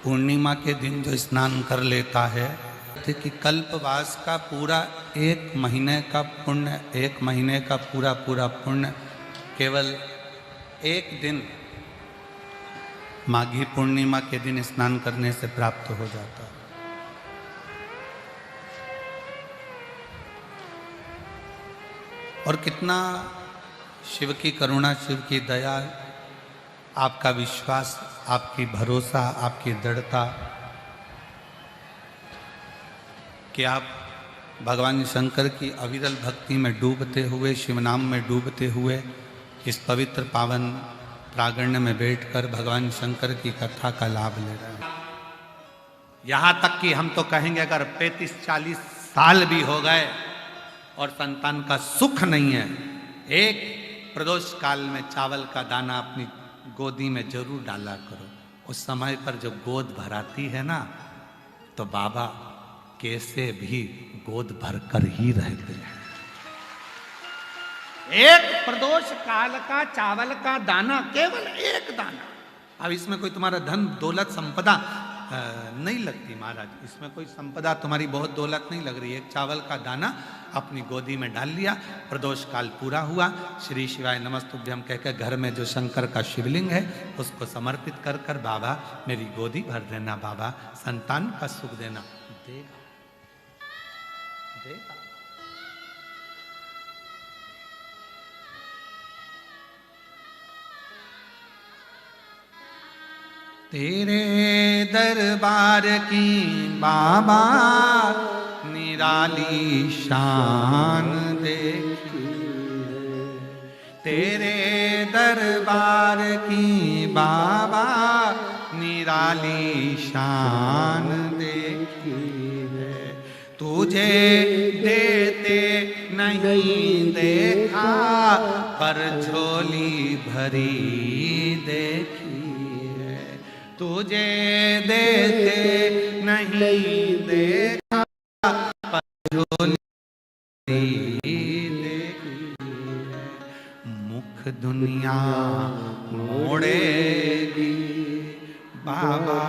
पूर्णिमा के दिन जो स्नान कर लेता है कि कल्पवास का पूरा एक महीने का पुण्य, एक महीने का पूरा पुण्य केवल एक दिन माघी पूर्णिमा के दिन स्नान करने से प्राप्त हो जाता है। और कितना शिव की करुणा, शिव की दया, आपका विश्वास, आपकी भरोसा, आपकी दृढ़ता कि आप भगवान शंकर की अविरल भक्ति में डूबते हुए, शिव नाम में डूबते हुए इस पवित्र पावन प्रांगण में बैठकर भगवान शंकर की कथा का लाभ ले रहे हैं। यहाँ तक कि हम तो कहेंगे अगर 35-40 साल भी हो गए और संतान का सुख नहीं है, एक प्रदोष काल में चावल का दाना अपनी गोदी में जरूर डाला करो। उस समय पर जब गोद भराती है ना, तो बाबा कैसे भी गोद भरकर ही रहते हैं। एक प्रदोष काल का चावल का दाना, केवल एक दाना। अब इसमें कोई तुम्हारा धन दौलत संपदा नहीं लगती महाराज, इसमें कोई संपदा तुम्हारी बहुत दौलत नहीं लग रही। एक चावल का दाना अपनी गोदी में डाल लिया, प्रदोष काल पूरा हुआ, श्री शिवाय नमस्तुभ्यम कहकर घर में जो शंकर का शिवलिंग है उसको समर्पित कर कर बाबा मेरी गोदी भर देना, बाबा संतान का सुख देना। देगा देगा। तेरे दरबार की बाबा निराली शान देखी, तेरे दरबार की बाबा निराली शान देखी है। तुझे देते नहीं देखा पर झोली भरी देखी, तुझे देते नहीं देखा पर झोली देखी। मुख दुनिया मोड़ेगी बाबा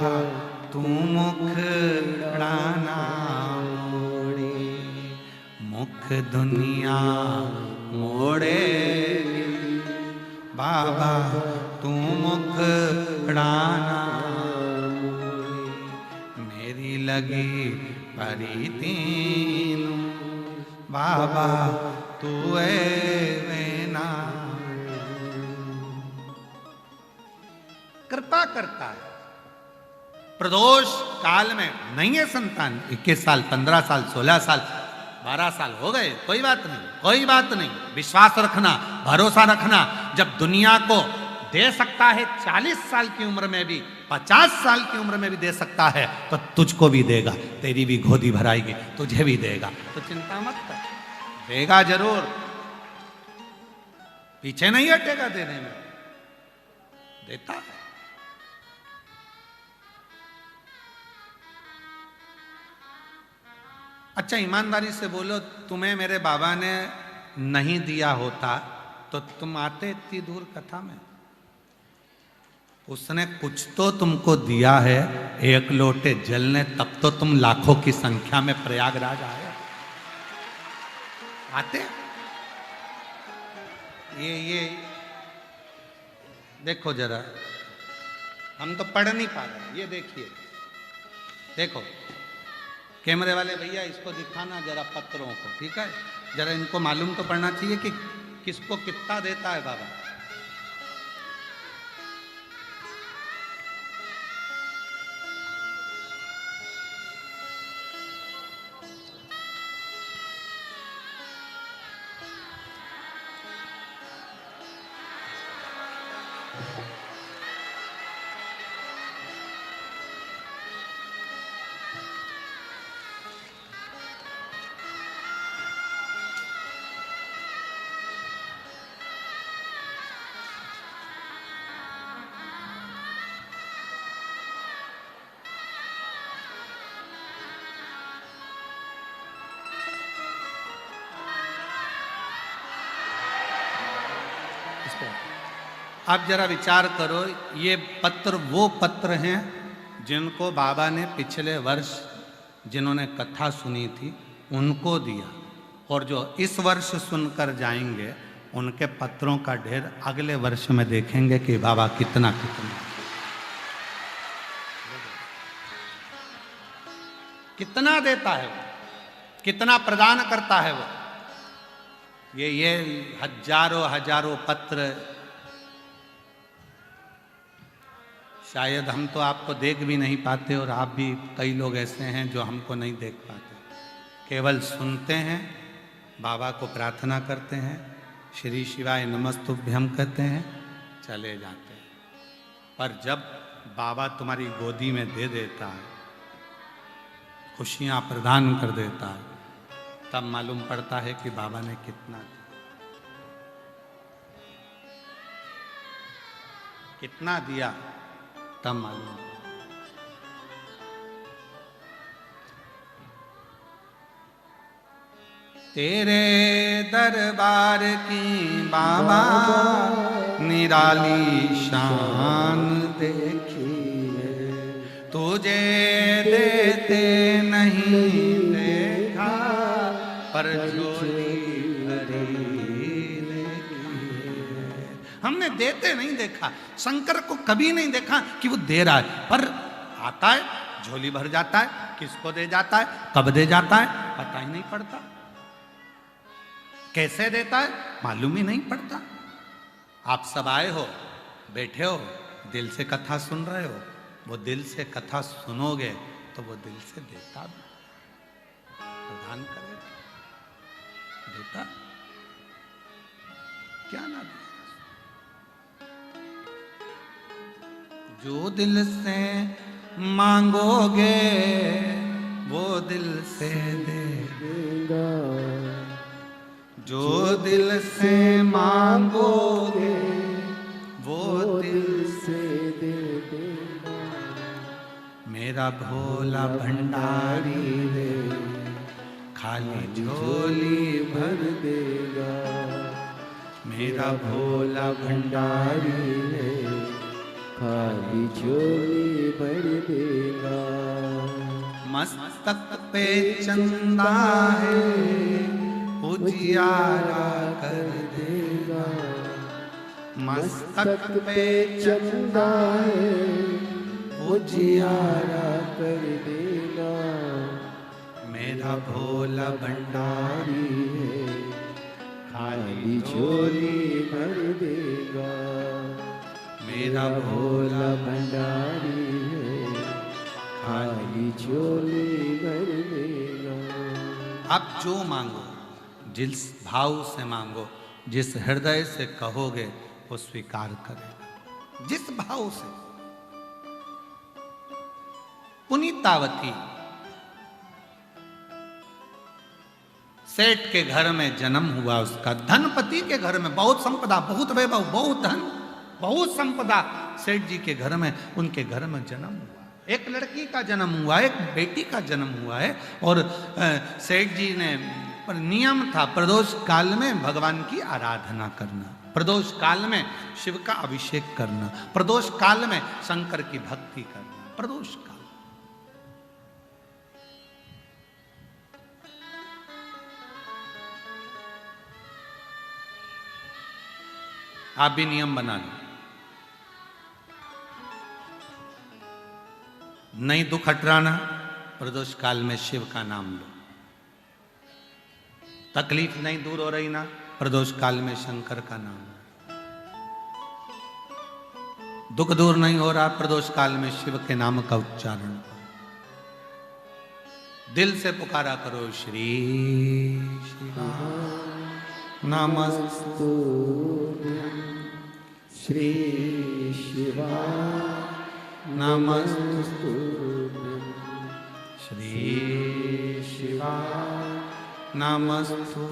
तू मुखड़ाना मोड़े, मुख दुनिया मोड़ेगी बाबा तू मुखड़ाना मोड़े। मेरी लगी परी तीनू बाबा तू वेना। कृपा करता है। प्रदोष काल में नहीं है संतान, 21 साल 15 साल 16 साल 12 साल हो गए, कोई बात नहीं, कोई बात नहीं। विश्वास रखना, भरोसा रखना। जब दुनिया को दे सकता है 40 साल की उम्र में भी, 50 साल की उम्र में भी दे सकता है, तो तुझको भी देगा, तेरी भी गोदी भराएगी, तुझे भी देगा। तो चिंता मत कर, देगा जरूर, पीछे नहीं हटेगा देने में, देता है। अच्छा ईमानदारी से बोलो, तुम्हें मेरे बाबा ने नहीं दिया होता तो तुम आते इतनी दूर कथा में? उसने कुछ तो तुमको दिया है, एक लोटे जल ने, तब तो तुम लाखों की संख्या में प्रयागराज आए। आते ये देखो जरा, हम तो पढ़ नहीं पा रहे। ये देखिए, देखो कैमरे वाले भैया, इसको दिखाना जरा पत्रों को, ठीक है? जरा इनको मालूम तो पड़ना चाहिए कि किसको कितना देता है बाबा। आप जरा विचार करो, ये पत्र वो पत्र हैं जिनको बाबा ने पिछले वर्ष जिन्होंने कथा सुनी थी उनको दिया, और जो इस वर्ष सुनकर जाएंगे उनके पत्रों का ढेर अगले वर्ष में देखेंगे कि बाबा कितना कितना कितना देता है वो, कितना प्रदान करता है वो। ये हजारों हजारों पत्र शायद हम तो आपको देख भी नहीं पाते, और आप भी कई लोग ऐसे हैं जो हमको नहीं देख पाते, केवल सुनते हैं, बाबा को प्रार्थना करते हैं, श्री शिवाय नमस्तुभ्यम कहते हैं, चले जाते हैं। पर जब बाबा तुम्हारी गोदी में दे देता है, खुशियां प्रदान कर देता है, तब मालूम पड़ता है कि बाबा ने कितना दिया, तब मालूम। तेरे दरबार की बाबा निराली शान देखी है, तुझे देते नहीं देखा पर झोली भरी देखी है। हमने देते नहीं देखा, शंकर को कभी नहीं देखा कि वो दे रहा है, पर आता है, झोली भर जाता है, किसको दे जाता है, कब दे जाता है, पता ही नहीं पड़ता, कैसे देता है मालूम ही नहीं पड़ता। आप सब आए हो, बैठे हो, दिल से कथा सुन रहे हो, वो दिल से कथा सुनोगे तो वो दिल से देता भी, प्रदान करेगा, देता क्या ना दे। जो दिल से मांगोगे वो दिल से देगा, जो दिल से मांगोगे वो दिल से दे देगा। मेरा भोला भंडारी रे खाली झोली भर देगा, मेरा भोला भंडारी रे खाली झोली भर देगा। मस्तक पे चंदा है उजियारा कर देगा, मस्तक पे चंदा है उजियारा कर देगा। मेरा भोला भंडारी है खाली झोली भर देगा, मेरा भोला भंडारी है खाली झोली भर देगा। आप जो मांगो, जिस भाव से मांगो, जिस हृदय से कहोगे वो स्वीकार करेगा, जिस भाव से। पुनीतावती सेठ के घर में जन्म हुआ उसका, धनपति के घर में, बहुत संपदा, बहुत वैभव, बहुत धन, बहुत संपदा सेठ जी के घर में, उनके घर में जन्म हुआ। एक लड़की का जन्म हुआ, एक बेटी का जन्म हुआ है। और सेठ जी ने, पर नियम था प्रदोष काल में भगवान की आराधना करना, प्रदोष काल में शिव का अभिषेक करना, प्रदोष काल में शंकर की भक्ति करना, प्रदोष काल। आप भी नियम बना लो, नहीं दुख हटराना, प्रदोष काल में शिव का नाम लो। तकलीफ नहीं दूर हो रही ना, प्रदोष काल में शंकर का नाम लो। दुख दूर नहीं हो रहा, प्रदोष काल में शिव के नाम का उच्चारण करो, दिल से पुकारा करो, श्री शिवा नमस्तु श्री शिवा नमस्तु श्री शिवा नमस्तु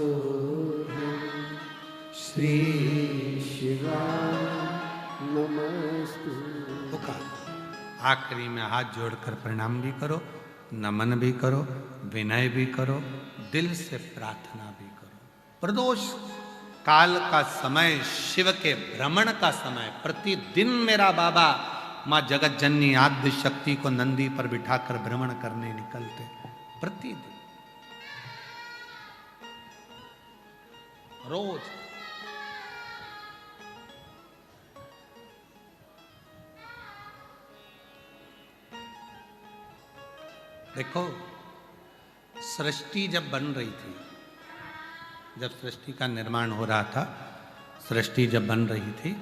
श्री शिवा नमस्तु। आखिरी में हाथ जोड़कर प्रणाम भी करो, नमन भी करो, विनय भी करो, दिल से प्रार्थना भी करो। प्रदोष काल का समय शिव के भ्रमण का समय, प्रतिदिन मेरा बाबा माँ जगत जननी आद्य शक्ति को नंदी पर बिठाकर भ्रमण करने निकलते प्रतिदिन, रोज। देखो, सृष्टि जब बन रही थी, जब सृष्टि का निर्माण हो रहा था, सृष्टि जब बन रही थी,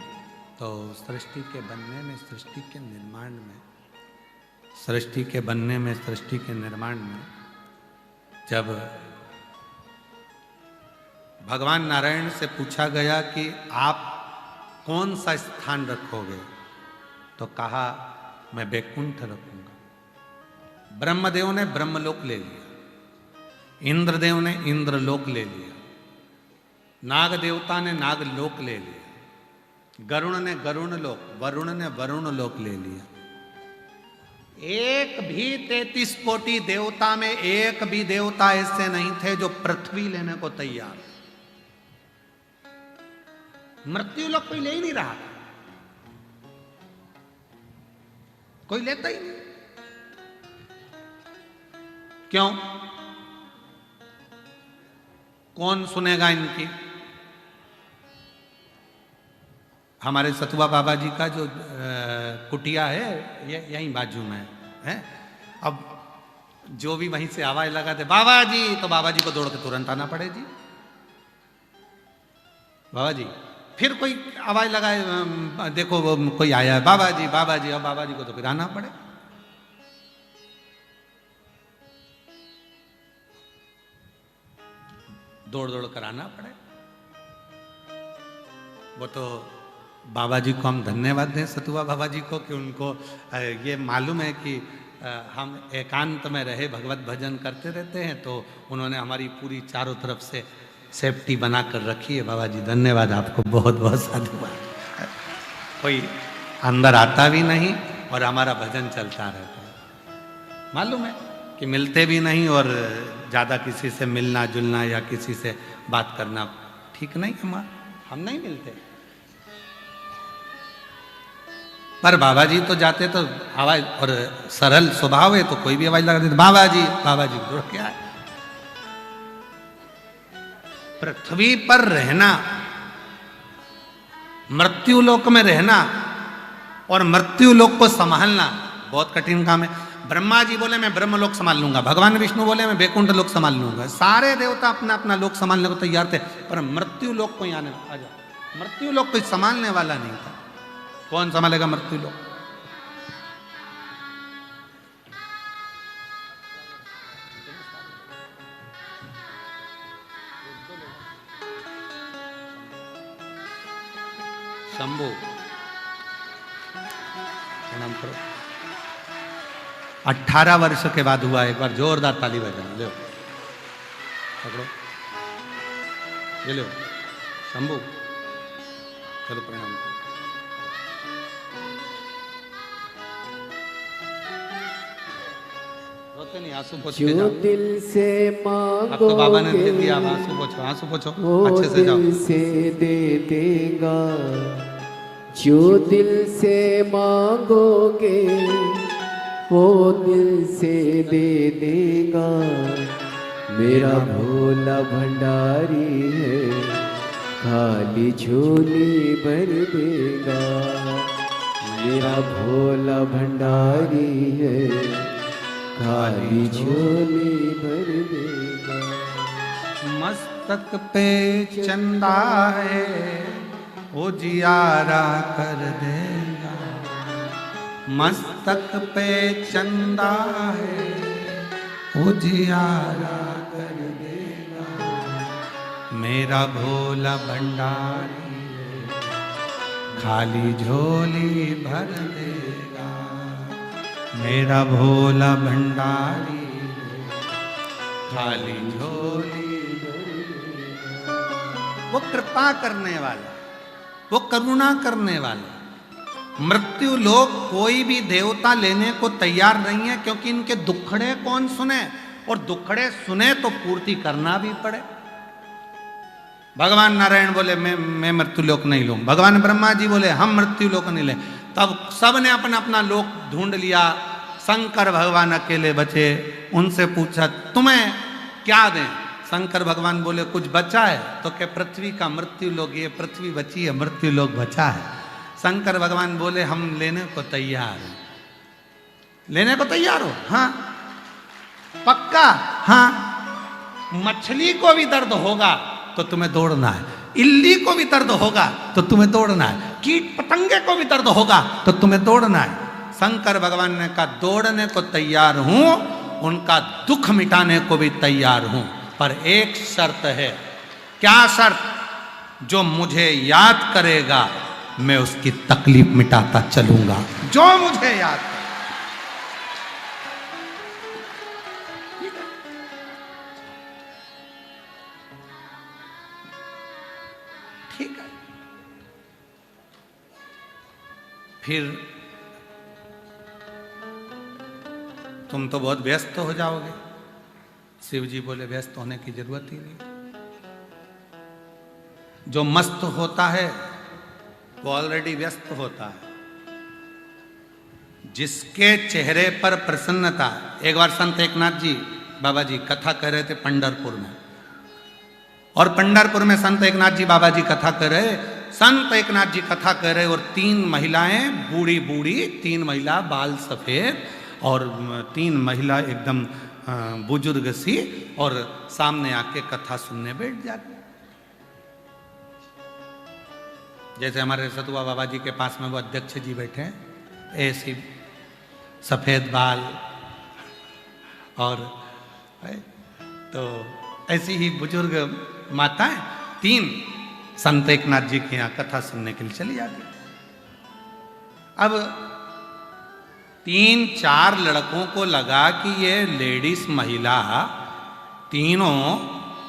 तो सृष्टि के बनने में, सृष्टि के निर्माण में, सृष्टि के बनने में, सृष्टि के निर्माण में, जब भगवान नारायण से पूछा गया कि आप कौन सा स्थान रखोगे, तो कहा मैं बैकुंठ रखूंगा। ब्रह्मदेव ने ब्रह्मलोक ले लिया, इंद्रदेव ने इंद्रलोक ले लिया, नाग देवता ने नागलोक ले लिया, गरुण ने गरुण लोक, वरुण ने वरुण लोक ले लिया। एक भी 33 कोटि देवता में एक भी देवता ऐसे नहीं थे जो पृथ्वी लेने को तैयार। मृत्यु लोक कोई ले ही नहीं रहा, कोई लेता ही नहीं। क्यों? कौन सुनेगा इनकी? हमारे सतुआ बाबा जी का जो कुटिया है, ये यहीं बाजू में है। अब जो भी वहीं से आवाज लगाते बाबा जी, तो बाबा जी को दौड़ के तुरंत आना पड़े जी, बाबा जी। फिर कोई आवाज लगाए, देखो वो कोई आया है, बाबा जी बाबा जी, अब बाबा जी को तो फिर आना पड़े। दौड़ दौड़ कर आना पड़े। वो तो बाबा जी को हम धन्यवाद दें, सतुआ बाबा जी को, कि उनको ये मालूम है कि हम एकांत में रहे भगवत भजन करते रहते हैं, तो उन्होंने हमारी पूरी चारों तरफ से सेफ्टी बना कर रखी है। बाबा जी धन्यवाद आपको, बहुत बहुत साधुवाद। कोई अंदर आता भी नहीं और हमारा भजन चलता रहता है। मालूम है कि मिलते भी नहीं, और ज़्यादा किसी से मिलना जुलना या किसी से बात करना ठीक नहीं, हम नहीं मिलते। पर बाबा जी तो जाते तो आवाज, और सरल स्वभाव है तो कोई भी आवाज लगा देते बाबा जी बाबा जी। तो क्या है, पृथ्वी पर रहना, मृत्यु लोक में रहना और मृत्यु लोक को संभालना बहुत कठिन काम है। ब्रह्मा जी बोले मैं ब्रह्म लोक संभाल लूंगा, भगवान विष्णु बोले मैं बैकुंठ लोक संभाल लूंगा। सारे देवता अपना अपना लोक संभालने को तैयार थे, पर मृत्यु लोक को आने आ जाओ, मृत्यु लोक कोई संभालने वाला नहीं था। कौन संभालेगा मृत्यु लोक? शंभू प्रणाम करो। 18 वर्ष के बाद हुआ, एक बार जोरदार ताली बजाओ। लो पकड़ो, ये लो शंभू, चलो प्रणाम करो। रोते नहीं, आंसू पोंछ के जाओ। दिल से मांगोगे, अब तो बाबा ने दे दिया, आंसू पोंछो, आंसू पोंछो, अच्छे से जाओ। दिल से दे देगा, जो दिल से मांगोगे वो दिल से दे देगा। मेरा भोला भंडारी है, खाली झोली भर देगा। मेरा भोला भंडारी है, खाली झोली भर देगा। मस्तक पे चंदा है, उजियारा कर देगा। मस्तक पे चंदा है, उजियारा कर देगा। मेरा भोला भंडारी है, खाली झोली भर देगा। मेरा भोला भंडारी है, खाली झोली भर देगा। वो कृपा करने वाला, वो करुणा करने वाला। मृत्यु लोक कोई भी देवता लेने को तैयार नहीं है, क्योंकि इनके दुखड़े कौन सुने, और दुखड़े सुने तो पूर्ति करना भी पड़े। भगवान नारायण बोले मैं मृत्यु लोक नहीं लूं, भगवान ब्रह्मा जी बोले हम मृत्यु लोक नहीं ले, तब सब ने अपना अपना लोक ढूंढ लिया, शंकर भगवान अकेले बचे। उनसे पूछा तुम्हें क्या दें? शंकर भगवान बोले कुछ बचा है? तो क्या पृथ्वी का मृत्यु लोक, ये पृथ्वी बची है, मृत्यु लोक बचा है। शंकर भगवान बोले हम लेने को तैयार हैं। लेने को तैयार हो? हाँ। पक्का? हाँ। मछली को भी दर्द होगा तो तुम्हें दौड़ना है, इल्ली को भी दर्द होगा तो तुम्हें दौड़ना है, कीट पतंगे को भी दर्द होगा तो तुम्हें दौड़ना है। शंकर भगवान ने कहा दौड़ने को तैयार हूं, उनका दुख मिटाने को भी तैयार हूं, पर एक शर्त है। क्या शर्त? जो मुझे याद करेगा मैं उसकी तकलीफ मिटाता चलूंगा। जो मुझे याद करे। ठीक है। फिर तुम तो बहुत व्यस्त हो जाओगे। शिव जी बोले व्यस्त होने की जरूरत ही नहीं। जो मस्त होता है वो ऑलरेडी व्यस्त होता है। जिसके चेहरे पर प्रसन्नता। एक बार संत एकनाथ जी बाबा जी कथा कह रहे थे पंढरपुर में, और पंढरपुर में संत एकनाथ जी बाबा जी कथा कर रहे। संत एकनाथ जी कथा कर रहे और 3 महिलाएं बूढ़ी बूढ़ी, 3 महिला बाल सफेद और 3 महिला एकदम बुजुर्ग सी, और सामने आके कथा सुनने बैठ जाती। जैसे हमारे सतुआ बाबा जी के पास में वो अध्यक्ष जी बैठे हैं, ऐसी सफेद बाल, और तो ऐसी ही बुजुर्ग माताएं 3 संत एकनाथ जी के यहाँ कथा सुनने के लिए चली जाती। अब 3-4 लड़कों को लगा कि ये लेडीज महिला तीनों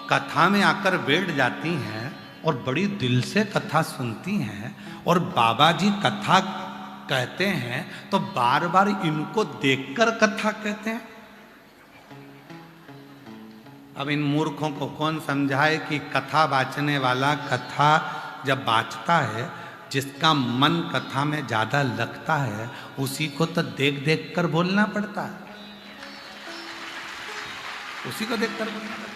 कथा में आकर बैठ जाती हैं और बड़ी दिल से कथा सुनती हैं, और बाबा जी कथा कहते हैं तो बार बार इनको देखकर कथा कहते हैं। अब इन मूर्खों को कौन समझाए कि कथा बाचने वाला कथा जब बाचता है, जिसका मन कथा में ज्यादा लगता है, उसी को तो देख देख कर बोलना पड़ता है, उसी को देख कर बोलना पड़ता है।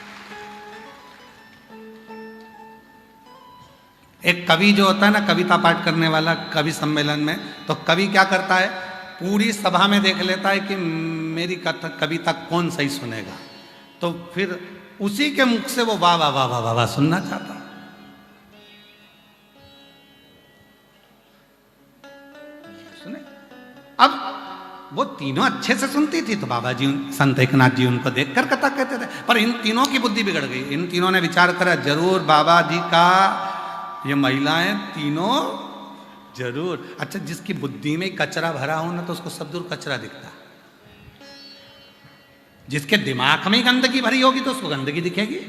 एक कवि जो होता है ना, कविता पाठ करने वाला कवि सम्मेलन में, तो कवि क्या करता है, पूरी सभा में देख लेता है कि मेरी कविता कौन सही सुनेगा, तो फिर उसी के मुख से वो वाह वाह वाह वाह वाह सुनना चाहता। सुने? अब वो तीनों अच्छे से सुनती थी, तो बाबा जी संत एकनाथ जी उनको देखकर कथा कहते थे। पर इन तीनों की बुद्धि बिगड़ गई। इन तीनों ने विचार करा जरूर बाबा जी का ये महिलाएं तीनों जरूर। अच्छा, जिसकी बुद्धि में कचरा भरा हो ना, तो उसको सब दूर कचरा दिखता। जिसके दिमाग में गंदगी भरी होगी तो उसको गंदगी दिखेगी।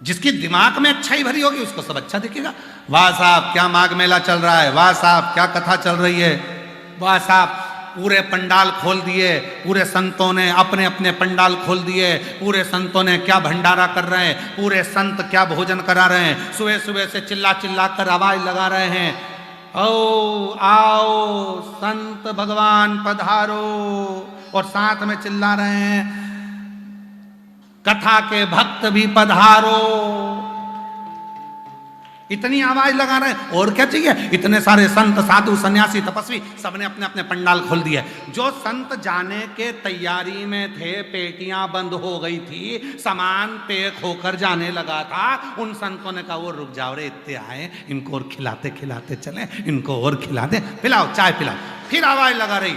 जिसकी दिमाग में अच्छाई भरी होगी उसको सब अच्छा दिखेगा। वाह साहब क्या माघ मेला चल रहा है, वाह साहब क्या कथा चल रही है, वाह साहब पूरे पंडाल खोल दिए, पूरे संतों ने अपने अपने पंडाल खोल दिए, पूरे संतों ने क्या भंडारा कर रहे हैं, पूरे संत क्या भोजन करा रहे हैं, सुबह सुबह से चिल्ला चिल्ला कर आवाज लगा रहे हैं, ओ आओ संत भगवान पधारो, और साथ में चिल्ला रहे हैं कथा के भक्त भी पधारो। इतनी आवाज लगा रहे हैं, और क्या चाहिए। इतने सारे संत साधु सन्यासी तपस्वी सबने अपने अपने पंडाल खोल दिए। जो संत जाने के तैयारी में थे, पेटियां बंद हो गई थी, सामान पैक होकर जाने लगा था, उन संतों ने कहा वो रुक जाओ रे, इतने आए, इनको और खिलाते खिलाते चले, इनको और खिला दे, पिलाओ चाय पिलाओ। फिर आवाज लगा रही,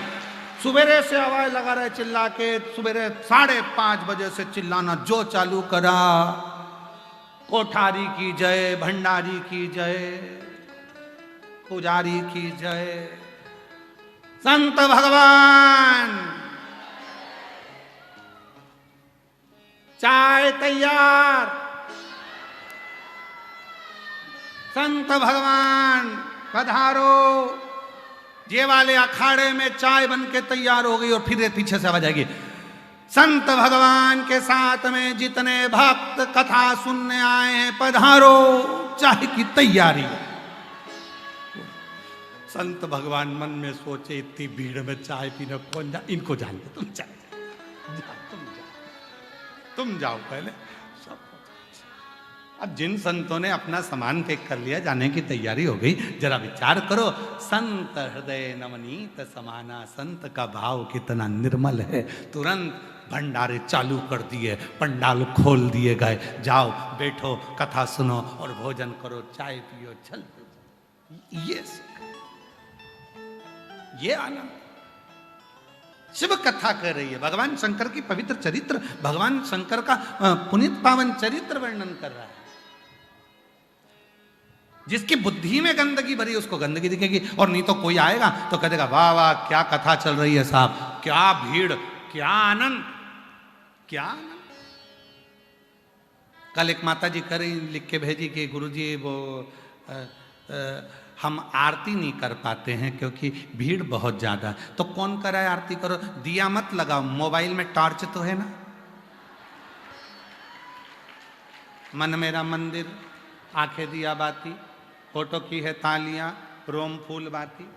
सुबेरे से आवाज लगा रहे चिल्ला के, सुबेरे 5:30 बजे से चिल्लाना जो चालू करा, कोठारी की जय, भंडारी की जय, पुजारी की जय, संत भगवान चाय तैयार, संत भगवान पधारो। ये वाले अखाड़े में चाय बन के तैयार हो गई, और फिर पीछे से आवाज आएगी, संत भगवान के साथ में जितने भक्त कथा सुनने आए हैं, पधारो, चाय की तैयारी हो। संत भगवान मन में सोचे, इतनी भीड़ में चाय पीने कौन जा, इनको जान दो, तुम चले जाओ, तुम जाओ पहले। सब अब जिन संतों ने अपना सामान पैक कर लिया, जाने की तैयारी हो गई, जरा विचार करो, संत हृदय नवनीत समाना, संत का भाव कितना निर्मल है। तुरंत भंडारे चालू कर दिए, पंडाल खोल दिए गए, जाओ बैठो, कथा सुनो और भोजन करो, चाय पियो, चल। ये आनंद शिव कथा कर रही है, भगवान शंकर की पवित्र चरित्र, भगवान शंकर का पुनीत पावन चरित्र वर्णन कर रहा है। जिसकी बुद्धि में गंदगी भरी, उसको गंदगी दिखेगी, और नहीं तो कोई आएगा तो कहेगा, वाह वाह क्या कथा चल रही है साहब, क्या भीड़, क्या आनंद, क्या आनंद। कल एक माता जी कर लिख के भेजी कि गुरुजी वो हम आरती नहीं कर पाते हैं क्योंकि भीड़ बहुत ज्यादा। तो कौन कराए आरती, करो, दिया मत लगाओ, मोबाइल में टॉर्च तो है ना। मन मेरा मंदिर, आंखें दिया बाती, फोटो की है तालियां, रोम फूल बाती,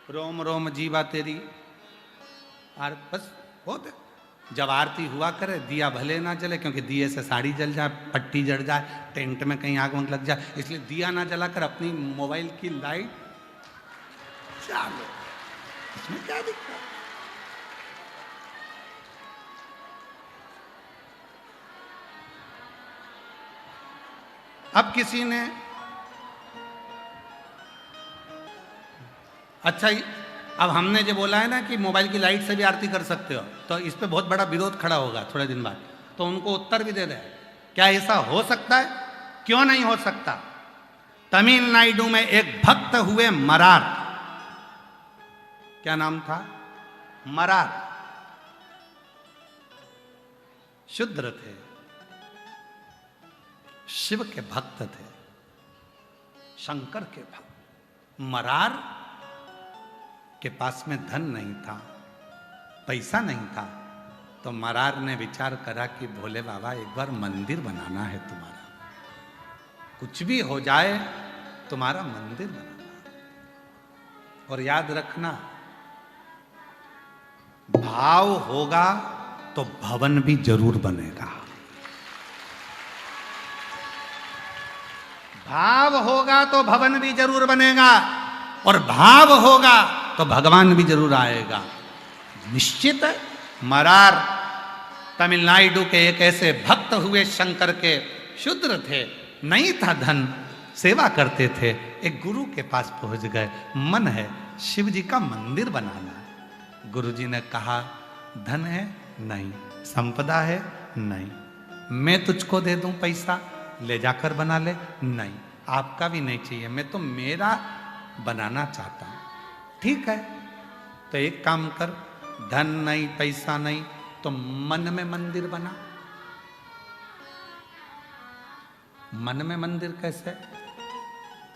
रोम रोम जीवा तेरी, और बस बहुत है। जब आरती हुआ करे, दिया भले ना जले, क्योंकि दिए से साड़ी जल जाए, पट्टी जड़ जाए, टेंट में कहीं आग वाग लग जाए, इसलिए दिया ना जलाकर अपनी मोबाइल की लाइट चालू, इसमें क्या दिक्कत। अब किसी ने अच्छा, अब हमने जो बोला है ना कि मोबाइल की लाइट से भी आरती कर सकते हो, तो इस पे बहुत बड़ा विरोध खड़ा होगा थोड़े दिन बाद, तो उनको उत्तर भी दे रहे हैं, क्या ऐसा हो सकता है? क्यों नहीं हो सकता। तमिलनाडु में एक भक्त हुए मरार, क्या नाम था, मरार, शूद्र थे, शिव के भक्त थे, शंकर के भक्त। मरार के पास में धन नहीं था, पैसा नहीं था, तो मरार ने विचार करा कि भोले बाबा एक बार मंदिर बनाना है तुम्हारा, कुछ भी हो जाए तुम्हारा मंदिर बनाना। और याद रखना, भाव होगा तो भवन भी जरूर बनेगा, भाव होगा तो भवन भी जरूर बनेगा, और भाव होगा तो भगवान भी जरूर आएगा, निश्चित है। मरार तमिलनाडु के एक ऐसे भक्त हुए, शंकर के, शूद्र थे, नहीं था धन, सेवा करते थे, एक गुरु के पास पहुंच गए, मन है शिव जी का मंदिर बनाना। गुरुजी ने कहा, धन है? नहीं। संपदा है? नहीं। मैं तुझको दे दूं पैसा, ले जाकर बना ले? नहीं। आपका भी नहीं चाहिए, मैं तो मेरा बनाना चाहता हूं। ठीक है, तो एक काम कर, धन नहीं, पैसा नहीं, तो मन में मंदिर बना। मन में मंदिर कैसे?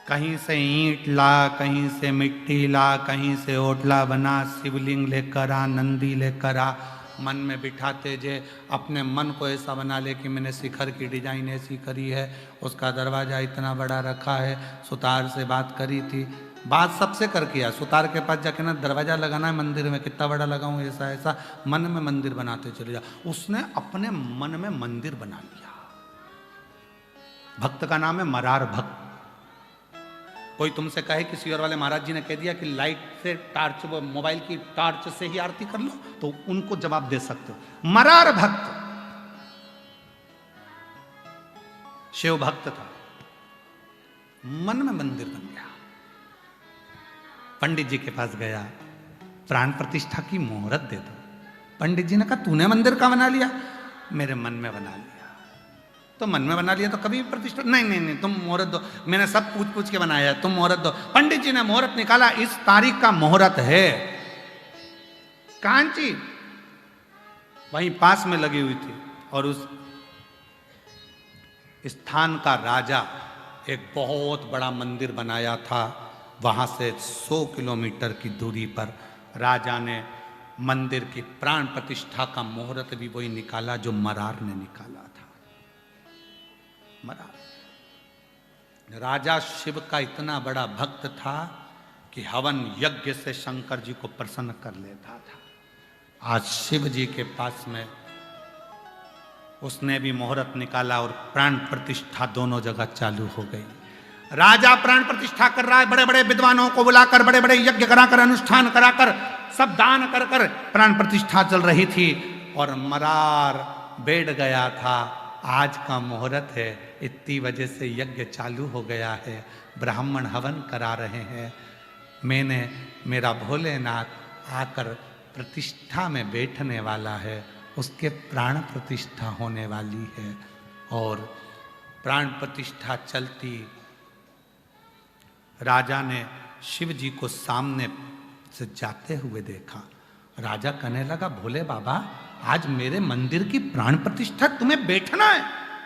कहीं से ईंट ला, कहीं से मिट्टी ला, कहीं से ओटला बना, शिवलिंग लेकर आ, नंदी लेकर आ, मन में बिठाते जे, अपने मन को ऐसा बना ले कि मैंने शिखर की डिजाइन ऐसी करी है, उसका दरवाजा इतना बड़ा रखा है, सुतार से बात करी थी, बात सबसे कर किया, सुतार के पास जाके ना दरवाजा लगाना है मंदिर में, कितना बड़ा लगाऊं, ऐसा ऐसा, मन में मंदिर बनाते चले जा। उसने अपने मन में मंदिर बना लिया। भक्त का नाम है मरार भक्त। कोई तुमसे कहे कि सियोर वाले महाराज जी ने कह दिया कि लाइट से टार्च, वो मोबाइल की टार्च से ही आरती कर लो, तो उनको जवाब दे सकते हो। मरार भक्त शिव भक्त था, मन में मंदिर बन गया। पंडित जी के पास गया, प्राण प्रतिष्ठा की मुहूर्त दे दो। पंडित जी ने कहा, तूने मंदिर का बना लिया? मेरे मन में बना लिया। तो मन में बना लिया तो कभी प्रतिष्ठा? नहीं नहीं नहीं, तुम मुहूर्त दो, मैंने सब पूछ पूछ के बनाया है, तुम मुहूर्त दो। पंडित जी ने मुहूर्त निकाला, इस तारीख का मुहूर्त है। कांची वहीं पास में लगी हुई थी, और उस स्थान का राजा एक बहुत बड़ा मंदिर बनाया था। वहां से 100 किलोमीटर की दूरी पर राजा ने मंदिर की प्राण प्रतिष्ठा का मुहूर्त भी वही निकाला जो मरार ने निकाला था। मरार राजा शिव का इतना बड़ा भक्त था कि हवन यज्ञ से शंकर जी को प्रसन्न कर लेता था। आज शिव जी के पास में उसने भी मुहूर्त निकाला और प्राण प्रतिष्ठा दोनों जगह चालू हो गई। राजा प्राण प्रतिष्ठा कर रहा है, बड़े बड़े विद्वानों को बुलाकर, बड़े बड़े यज्ञ कराकर, अनुष्ठान कराकर, सब दान कर कर प्राण प्रतिष्ठा चल रही थी। और मरार बैठ गया था, आज का मुहूर्त है, इतनी वजह से यज्ञ चालू हो गया है, ब्राह्मण हवन करा रहे हैं, मैंने मेरा भोलेनाथ आकर प्रतिष्ठा में बैठने वाला है, उसके प्राण प्रतिष्ठा होने वाली है। और प्राण प्रतिष्ठा चलती, राजा ने शिव जी को सामने से जाते हुए देखा। राजा कहने लगा, भोले बाबा आज मेरे मंदिर की प्राण प्रतिष्ठा, तुम्हें बैठना है?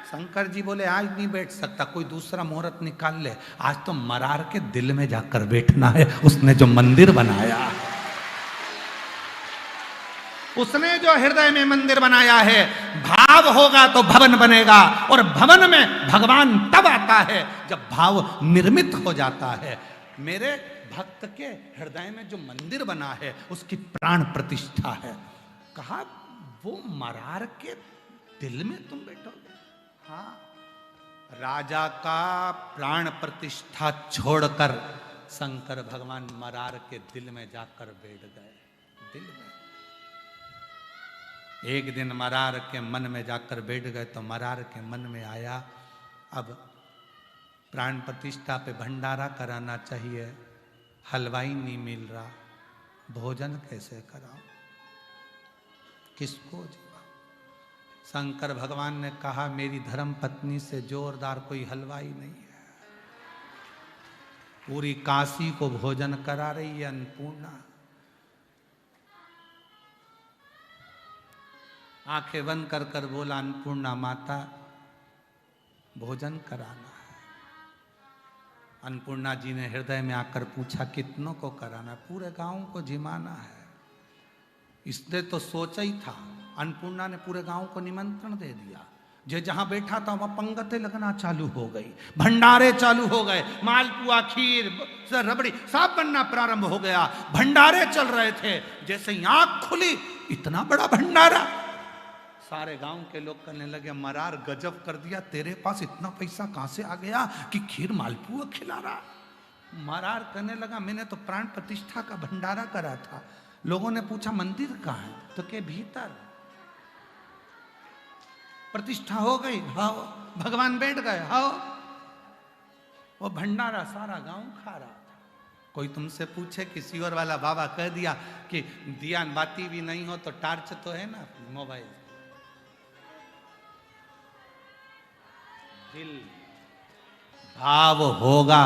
शंकर जी बोले, आज नहीं बैठ सकता, कोई दूसरा मुहूर्त निकाल ले, आज तो मरार के दिल में जाकर बैठना है, उसने जो मंदिर बनाया, उसने जो हृदय में मंदिर बनाया है, भाव होगा तो भवन बनेगा, और भवन में भगवान तब आता है जब भाव निर्मित हो जाता है। मेरे भक्त के हृदय में जो मंदिर बना है उसकी प्राण प्रतिष्ठा है। कहा, वो मरार के दिल में तुम बैठोगे? हाँ, राजा का प्राण प्रतिष्ठा छोड़कर शंकर भगवान मरार के दिल में जाकर बैठ गए। दिल में एक दिन मरार के मन में जाकर बैठ गए तो मरार के मन में आया, अब प्राण प्रतिष्ठा पे भंडारा कराना चाहिए, हलवाई नहीं मिल रहा, भोजन कैसे कराऊं, किसको जीवा? शंकर भगवान ने कहा, मेरी धर्म पत्नी से जोरदार कोई हलवाई नहीं है, पूरी काशी को भोजन करा रही है अन्नपूर्णा। आंखें बंद कर कर बोला, अन्नपूर्णा माता भोजन कराना है। अन्नपूर्णा जी ने हृदय में आकर पूछा, कितनों को कराना? पूरे गांव को जिमाना है। इसने तो सोचा ही था, अन्नपूर्णा ने पूरे गांव को निमंत्रण दे दिया, जो जहां बैठा था वहां पंगतें लगना चालू हो गई, भंडारे चालू हो गए, मालपुआ, खीर, रबड़ी सब बनना प्रारंभ हो गया, भंडारे चल रहे थे। जैसे ही आंख खुली, इतना बड़ा भंडारा, सारे गांव के लोग कहने लगे, मरार गजब कर दिया, तेरे पास इतना पैसा कहां से आ गया कि खीर मालपुआ खिला रहा? मरार कहने लगा, मैंने तो प्राण प्रतिष्ठा का भंडारा करा था। लोगों ने पूछा, मंदिर कहाँ है? तो के भीतर प्रतिष्ठा हो गई, हाँ, भगवान बैठ गए, हाँ। वो भंडारा सारा गांव खा रहा था। कोई तुमसे पूछे कि सीवर वाला बाबा कह दिया कि दिया बाती भी नहीं हो तो टार्च तो है ना मोबाइल। दिल भाव होगा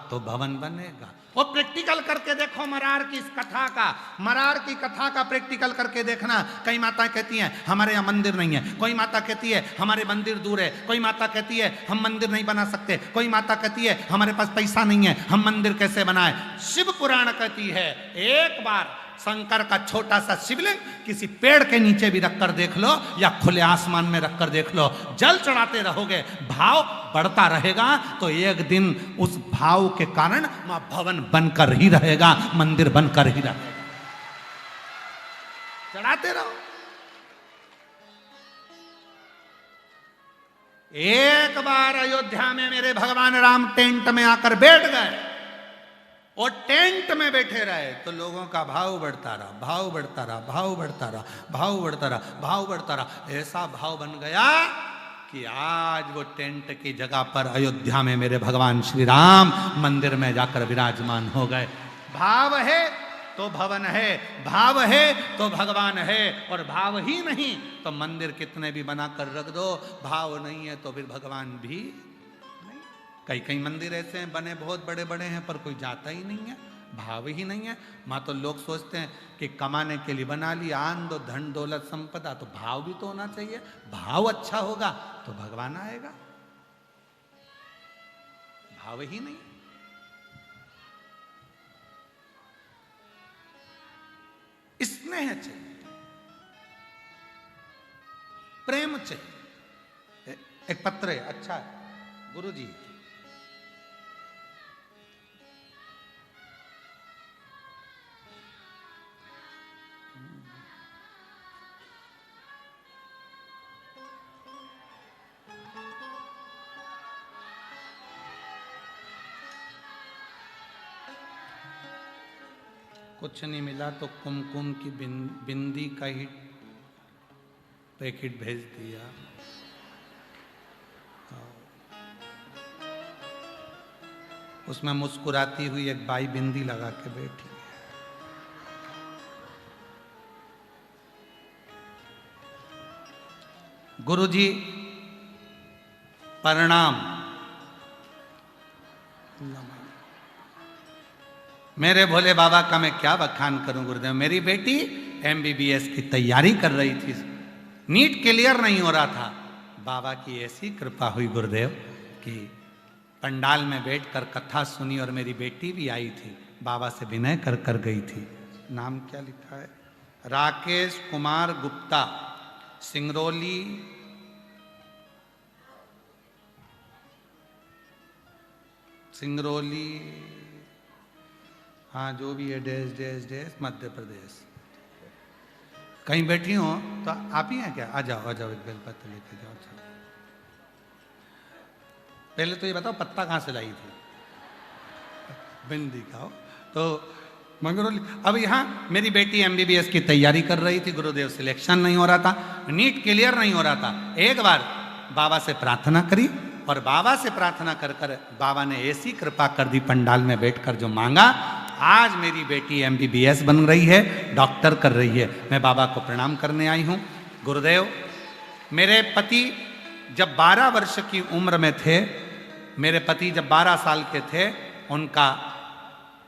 तो भवन बनेगा। वो प्रैक्टिकल करके देखो मरार की इस कथा का, मरार की कथा का प्रैक्टिकल करके देखना। कई माता कहती हैं हमारे यहाँ मंदिर नहीं है, कोई माता कहती है हमारे मंदिर दूर है, कोई माता कहती है हम मंदिर नहीं बना सकते, कोई माता कहती है हमारे पास पैसा नहीं है, हम मंदिर कैसे बनाए। शिव पुराण कहती है, एक बार शंकर का छोटा सा शिवलिंग किसी पेड़ के नीचे भी रखकर देख लो या खुले आसमान में रखकर देख लो, जल चढ़ाते रहोगे, भाव बढ़ता रहेगा, तो एक दिन उस भाव के कारण वहां भवन बनकर ही रहेगा, मंदिर बनकर ही रहेगा। चढ़ाते रहो। एक बार अयोध्या में मेरे भगवान राम टेंट में आकर बैठ गए और टेंट में बैठे रहे तो लोगों का भाव बढ़ता रहा, भाव बढ़ता रहा, भाव बढ़ता रहा, भाव बढ़ता रहा, भाव बढ़ता रहा। ऐसा भाव बन गया कि आज वो टेंट की जगह पर अयोध्या में मेरे भगवान श्री राम मंदिर में जाकर विराजमान हो गए। भाव है तो भवन है, भाव है तो भगवान है, और भाव ही नहीं तो मंदिर कितने भी बनाकर रख दो, भाव नहीं है तो फिर भगवान भी। कई कई मंदिर ऐसे हैं बने बहुत बड़े बड़े हैं पर कोई जाता ही नहीं है, भाव ही नहीं है। मां तो लोग सोचते हैं कि कमाने के लिए बना लिया, आन दो धन दौलत संपदा, तो भाव भी तो होना चाहिए। भाव अच्छा होगा तो भगवान आएगा, भाव ही नहीं। स्नेह चाहिए, प्रेम चाहिए। एक पत्र है, अच्छा है गुरु जी, कुछ नहीं मिला तो कुमकुम की बिंदी का ही पैकेट भेज दिया। उसमें मुस्कुराती हुई एक बाई बिंदी लगा के बैठी है। गुरुजी प्रणाम। मेरे भोले बाबा का मैं क्या बखान करूं गुरुदेव। मेरी बेटी एमबीबीएस की तैयारी कर रही थी, नीट क्लियर नहीं हो रहा था। बाबा की ऐसी कृपा हुई गुरुदेव कि पंडाल में बैठकर कथा सुनी और मेरी बेटी भी आई थी, बाबा से विनय कर कर गई थी। नाम क्या लिखा है? राकेश कुमार गुप्ता, सिंगरौली हाँ जो भी है, dash dash dash Madhya Pradesh. कहीं बैठी हो तो आप ही हैं क्या? आ जाओ एक बेलपत्र लेके जाओ। अच्छा पहले तो ये बताओ पत्ता कहाँ से लाई थी? बिंदी का हो तो मंगरौली। अब यहाँ मेरी बेटी एमबीबीएस की तैयारी कर रही थी गुरुदेव, सिलेक्शन नहीं हो रहा था, नीट क्लियर नहीं हो रहा था। एक बार बाबा से प्रार्थना करी और बाबा से प्रार्थना कर कर बाबा ने ऐसी कृपा कर दी, पंडाल में बैठकर जो मांगा, आज मेरी बेटी एमबीबीएस बन रही है, डॉक्टर कर रही है। मैं बाबा को प्रणाम करने आई हूँ। गुरुदेव मेरे पति जब 12 वर्ष की उम्र में थे, मेरे पति जब 12 साल के थे, उनका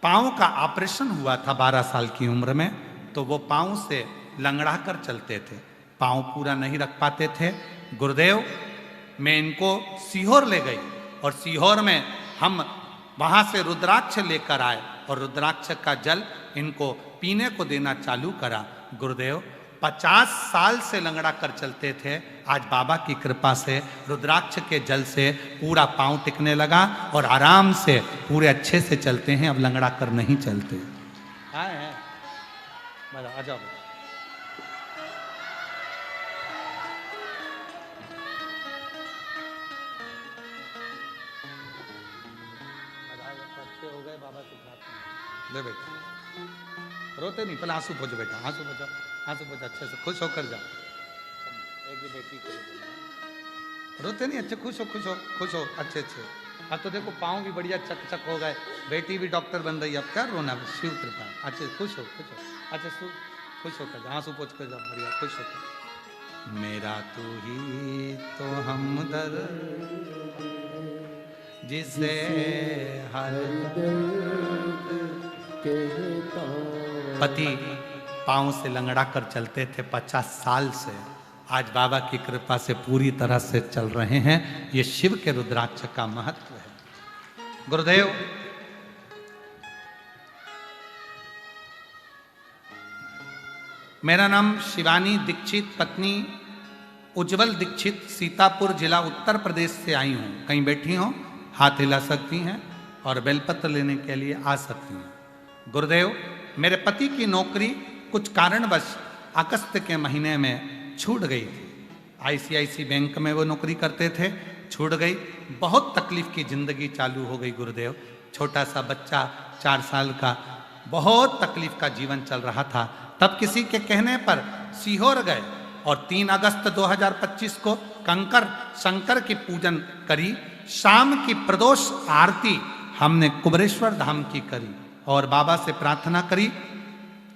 पाँव का ऑपरेशन हुआ था 12 साल की उम्र में। तो वो पाँव से लंगड़ा कर चलते थे, पाँव पूरा नहीं रख पाते थे। गुरुदेव मैं इनको सीहोर ले गई और सीहोर में हम वहाँ से रुद्राक्ष लेकर आए और रुद्राक्ष का जल इनको पीने को देना चालू करा। गुरुदेव 50 साल से लंगड़ा कर चलते थे, आज बाबा की कृपा से रुद्राक्ष के जल से पूरा पांव टिकने लगा और आराम से पूरे अच्छे से चलते हैं। अब लंगड़ा कर नहीं चलते। आ जाओ। अच्छे हो गए बाबा की प्रार्थना। ले बेटा रोते नहीं, पहले आंसू पोछो बेटा, आंसू पोछो, आंसू पोछो, अच्छे से खुश होकर जाओ। एक ही बेटी को रोते नहीं, अच्छे खुश हो अच्छे अच्छे। अब तो देखो पाँव भी बढ़िया चक हो गए, बेटी भी डॉक्टर बन रही है, अब क्या रोना, शिव कृपा। अच्छे खुश हो अच्छे खुश होकर जाओ, आंसू पोछ कर जाओ, बढ़िया खुश होकर। मेरा तू ही तो हमदर्द जिसे हर पति पांव से लंगड़ा कर चलते थे 50 साल से, आज बाबा की कृपा से पूरी तरह से चल रहे हैं। ये शिव के रुद्राक्ष का महत्व है। गुरुदेव मेरा नाम शिवानी दीक्षित, पत्नी उज्जवल दीक्षित, सीतापुर जिला उत्तर प्रदेश से आई हूँ। कहीं बैठी हो हाथ हिला सकती हैं और बेलपत्र लेने के लिए आ सकती हैं। गुरुदेव मेरे पति की नौकरी कुछ कारणवश अगस्त के महीने में छूट गई थी। आईसीआईसी बैंक में वो नौकरी करते थे, छूट गई। बहुत तकलीफ की जिंदगी चालू हो गई गुरुदेव। छोटा सा बच्चा 4 साल का, बहुत तकलीफ का जीवन चल रहा था। तब किसी के कहने पर सीहोर गए और 3 अगस्त 2025 को कंकर शंकर की पूजन करी। शाम की प्रदोष आरती हमने कुबरेश्वर धाम की करी और बाबा से प्रार्थना करी।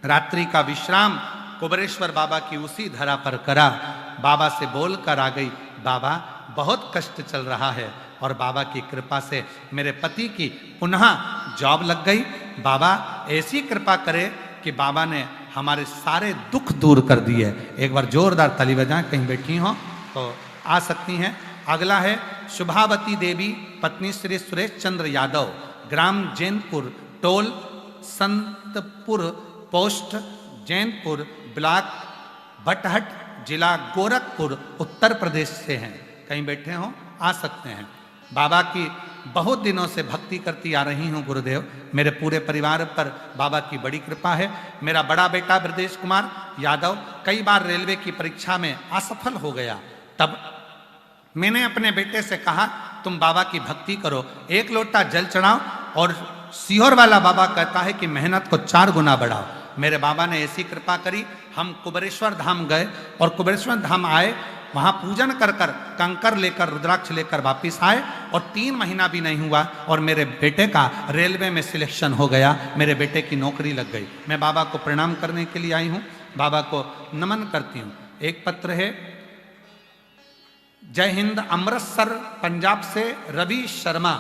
रात्रि का विश्राम कुबरेश्वर बाबा की उसी धरा पर करा। बाबा से बोल कर आ गई, बाबा बहुत कष्ट चल रहा है, और बाबा की कृपा से मेरे पति की पुनः जॉब लग गई। बाबा ऐसी कृपा करे कि बाबा ने हमारे सारे दुख दूर कर दिए। एक बार जोरदार ताली बजाएं, कहीं बैठी हो तो आ सकती हैं। अगला है शुभावती देवी, पत्नी श्री सुरेश चंद्र यादव, ग्राम जैनपुर, टोल संतपुर, पोस्ट जैनपुर ब्लॉक बटहट जिला गोरखपुर उत्तर प्रदेश से हैं। कहीं बैठे हों आ सकते हैं। बाबा की बहुत दिनों से भक्ति करती आ रही हूँ गुरुदेव। मेरे पूरे परिवार पर बाबा की बड़ी कृपा है। मेरा बड़ा बेटा ब्रजेश कुमार यादव कई बार रेलवे की परीक्षा में असफल हो गया। तब मैंने अपने बेटे से कहा तुम बाबा की भक्ति करो, 1 लोटा जल चढ़ाओ, और सीहोर वाला बाबा कहता है कि मेहनत को 4 गुना बढ़ाओ। मेरे बाबा ने ऐसी कृपा करी, हम कुबेरेश्वर धाम गए और कुबेरेश्वर धाम आए, वहाँ पूजन कर कर कंकर लेकर रुद्राक्ष लेकर वापिस आए और 3 महीना भी नहीं हुआ और मेरे बेटे का रेलवे में सिलेक्शन हो गया, मेरे बेटे की नौकरी लग गई। मैं बाबा को प्रणाम करने के लिए आई हूँ, बाबा को नमन करती हूँ। एक पत्र है, जय हिंद, अमृतसर पंजाब से रवि शर्मा,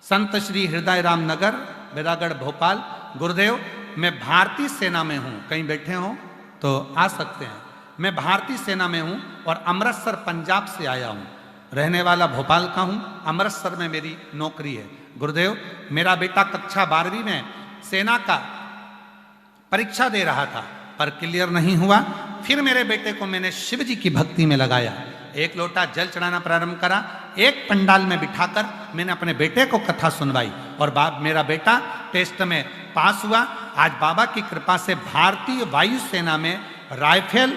संत श्री हृदय राम नगर, बेरागढ़, भोपाल। गुरुदेव मैं भारतीय सेना में हूँ, कहीं बैठे हों तो आ सकते हैं। मैं भारतीय सेना में हूँ और अमृतसर पंजाब से आया हूँ। रहने वाला भोपाल का हूँ, अमृतसर में मेरी नौकरी है। गुरुदेव मेरा बेटा कक्षा 12वीं में सेना का परीक्षा दे रहा था पर क्लियर नहीं हुआ। फिर मेरे बेटे को मैंने शिव जी की भक्ति में लगाया, 1 लोटा जल चढ़ाना प्रारंभ करा। एक पंडाल में बिठाकर मैंने अपने बेटे को कथा सुनवाई और मेरा बेटा टेस्ट में पास हुआ। आज बाबा की कृपा से भारतीय वायुसेना में राइफल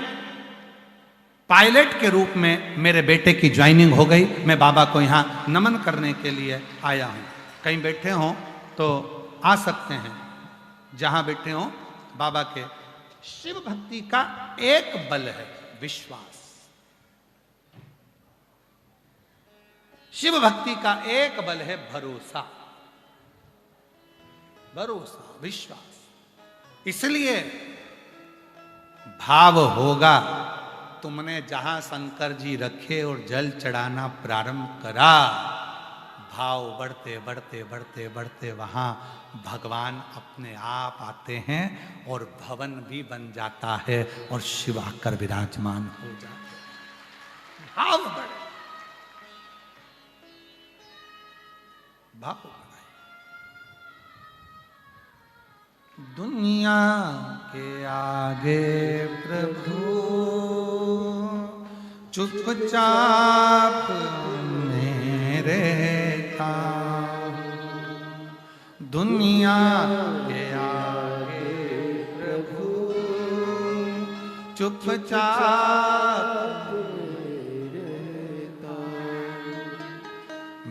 पायलट के रूप में मेरे बेटे की ज्वाइनिंग हो गई। मैं बाबा को यहाँ नमन करने के लिए आया हूँ। कहीं बैठे हों तो आ सकते हैं, जहाँ बैठे हों। बाबा के शिव भक्ति का एक बल है विश्वास। शिव भक्ति का एक बल है भरोसा, भरोसा, विश्वास। इसलिए भाव होगा। तुमने जहां शंकर जी रखे और जल चढ़ाना प्रारंभ करा, भाव बढ़ते बढ़ते बढ़ते बढ़ते वहां भगवान अपने आप आते हैं और भवन भी बन जाता है और शिव आकर विराजमान हो जाते हैं। भाव बढ़े, भाव बढ़े। दुनिया के आगे प्रभु चुपचाप मेरे काम, दुनिया के आगे प्रभु चुपचाप मेरे काम।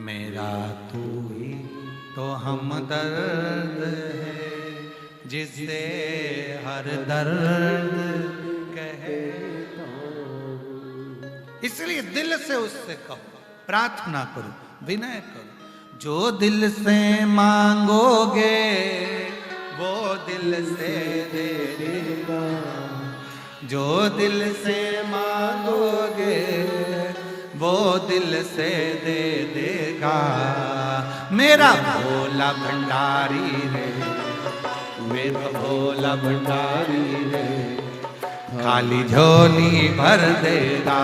मेरा तू ही तो हमदर्द है जिससे हर दर्द कहता हूं। इसलिए दिल से उससे कहो, प्रार्थना करो, विनय करो। जो दिल से मांगोगे वो दिल से दे देगा, जो दिल से मांगोगे वो दिल से दे देगा। मेरा भोला भंडारी रे, मेरा भोला भंडारी रे, खाली झोली भर देगा।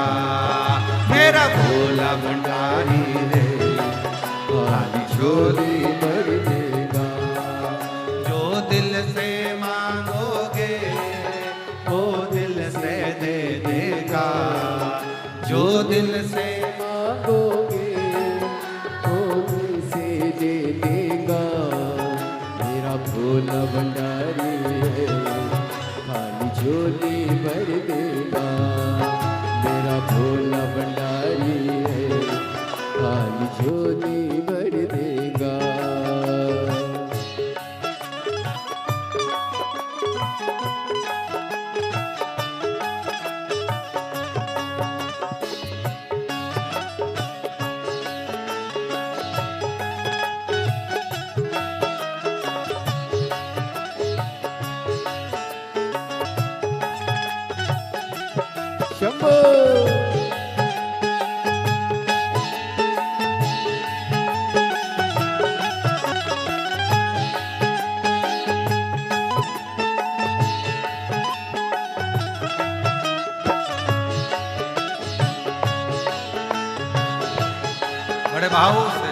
मेरा भोला भंडारी रे, खाली झोली भर देगा। जो दिल से मांगोगे वो दिल से दे देगा, जो दिल से मांगोगे वो दिल से दे देगा। मेरा भोला भंडारी है, खाली झोली भर देगा। मेरा भोला भंडारी है, खाली झोली भर देगा। शंभो बड़े भाव से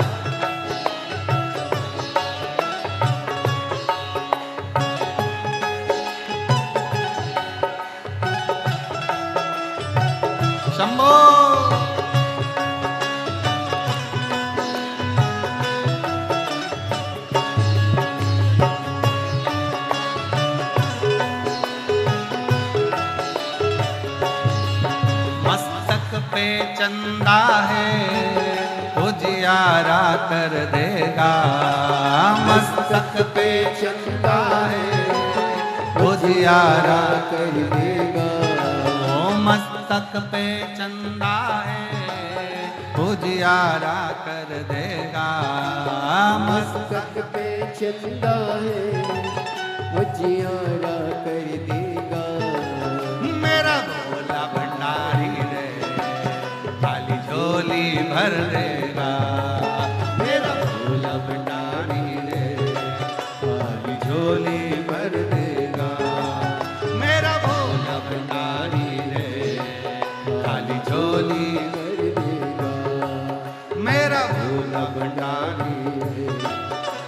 चंदा है उजियारा कर देगा। मस्तक पे चंदा है उजियारा कर देगा। ओ मस्तक पे चंदा है उजियारा कर देगा। मस्तक पे चंदा है उजियारा कर देगा। मेरा भोला भंडारी रे खाली झोली भर देगा। मेरा भोला भंडारी रे खाली झोली भर देगा। मेरा भोला भंडारी रे खाली झोली कर देगा। मेरा भोला भंडारी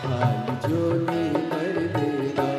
खाली झोली भर देगा।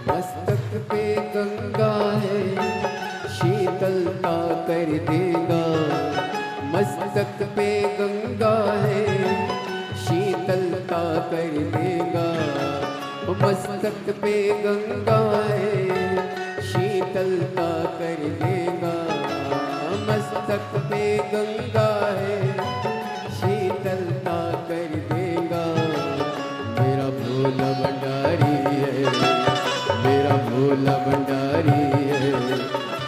मस्तक पे गंगा है शीतलता कर देगा। मस्तक पे गंगा है शीतलता कर देगा। मस्तक पे गंगा है शीतलता कर देगा। मस्तक पे गंगा है शीतलता कर देगा। मेरा भोला भंडारी है, मेरा भोला भंडारी है,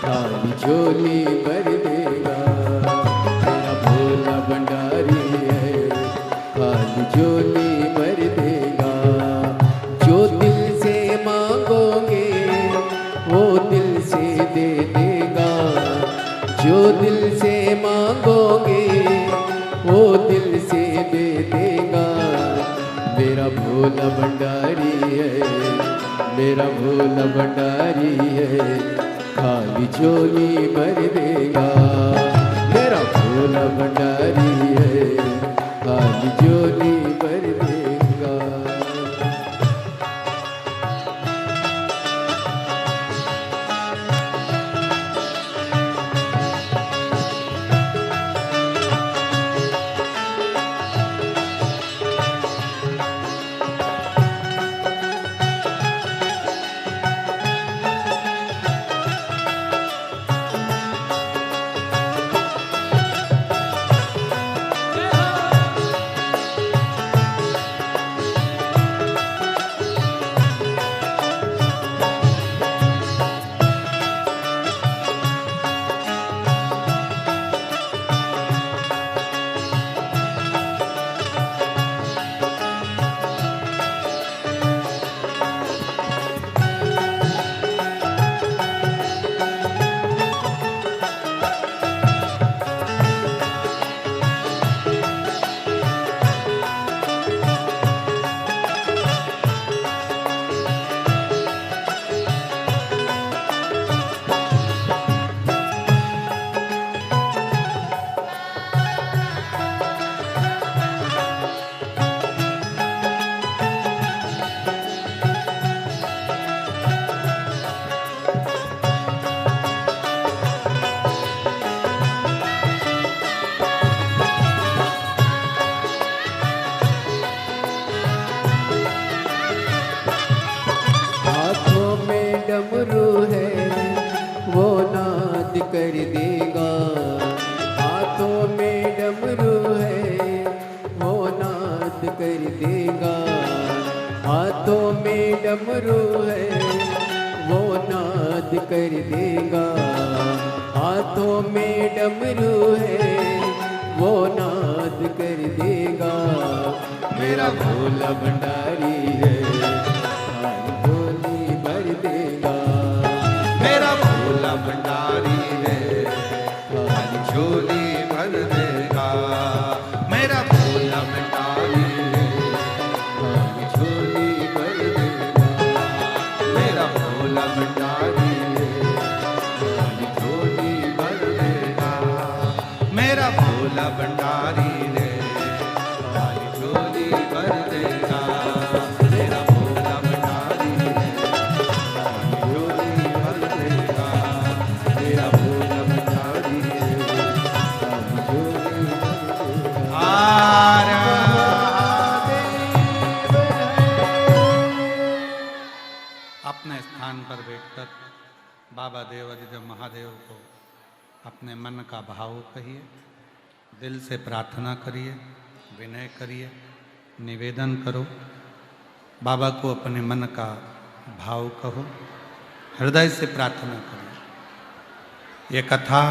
खाली झोली भर देगा। मेरा भोला भंडारी है, खाली झोली भर देगा। जो दिल से मांगोगे वो दिल से दे देगा। जो दिल से मांगोगे वो दिल से दे देगा। मेरा भोला भंडारी है, मेरा भोला भंडारी है, खाली झोली भर देगा। मेरा भोला भंडारी है, खाली झोली भर देगा। हाथों में डमरू है वो नाद कर देगा, हाथों में डमरू है वो नाद कर देगा। मेरा भोला भंडारी है थारी झोली भर देगा, मेरा भोला भंडारी है थारी झोली भर देगा, मेरा भोला भंडारी है थारी झोली भर देगा, मेरा भोला भंडारी है थारी झोली भर देगा, मेरा भोला भंडारी है थारी झोली भर देगा, मेरा भोला भंडारी है थारी झोली भर देगा, मेरा भोला भंडारी है थारी झोली भर देगा। अपने स्थान पर बैठकर बाबा देव अधिदेव महादेव को अपने मन का भाव कहिए, दिल से प्रार्थना करिए, विनय करिए, निवेदन करो। बाबा को अपने मन का भाव कहो, हृदय से प्रार्थना करो। ये कथा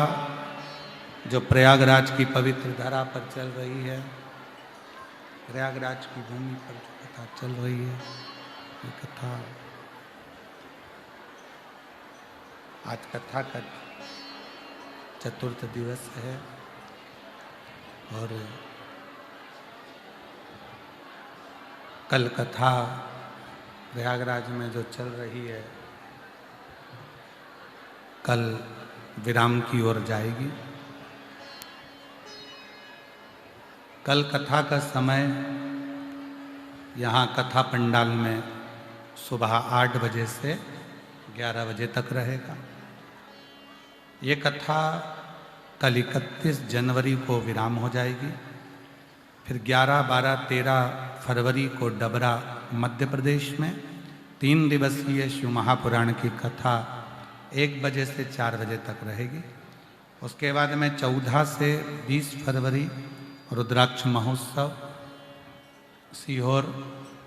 जो प्रयागराज की पवित्र धरा पर चल रही है, प्रयागराज की भूमि पर जो कथा चल रही है, ये कथा आज कथा का चतुर्थ दिवस है और कल कथा प्रयागराज में जो चल रही है कल विराम की ओर जाएगी। कल कथा का समय यहाँ कथा पंडाल में सुबह 8 बजे से 11 बजे तक रहेगा। ये कथा कल 31 जनवरी को विराम हो जाएगी। फिर 11, 12, 13 फरवरी को डबरा मध्य प्रदेश में 3 दिवसीय शिव महापुराण की कथा 1 बजे से 4 बजे तक रहेगी। उसके बाद में 14 से 20 फरवरी रुद्राक्ष महोत्सव सीहोर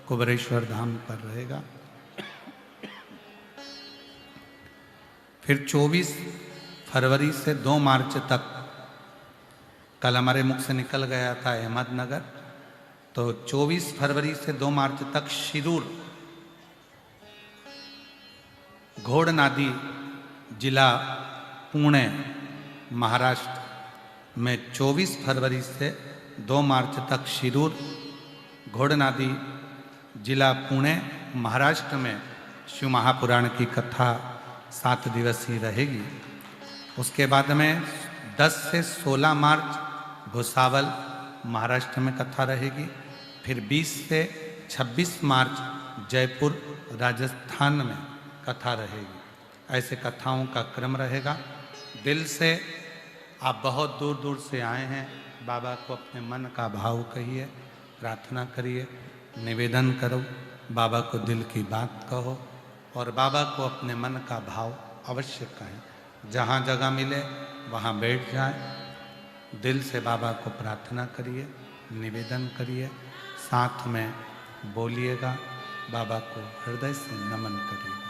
कुबरेश्वर धाम पर रहेगा। फिर 24 फरवरी से 2 मार्च तक, कल हमारे मुख से निकल गया था अहमदनगर, तो 24 फरवरी से 2 मार्च तक शिरूर घोड़नादी जिला पुणे महाराष्ट्र में 24 फरवरी से 2 मार्च तक शिरूर घोड़नादी जिला पुणे महाराष्ट्र में शिव महापुराण की कथा 7 दिवसीय रहेगी। उसके बाद में 10 से 16 मार्च भुसावल महाराष्ट्र में कथा रहेगी। फिर 20 से 26 मार्च जयपुर राजस्थान में कथा रहेगी। ऐसे कथाओं का क्रम रहेगा। दिल से आप बहुत दूर दूर से आए हैं, बाबा को अपने मन का भाव कहिए, प्रार्थना करिए, निवेदन करो, बाबा को दिल की बात कहो और बाबा को अपने मन का भाव अवश्य कहें। जहाँ जगह मिले वहाँ बैठ जाएं, दिल से बाबा को प्रार्थना करिए, निवेदन करिए, साथ में बोलिएगा, बाबा को हृदय से नमन करिएगा।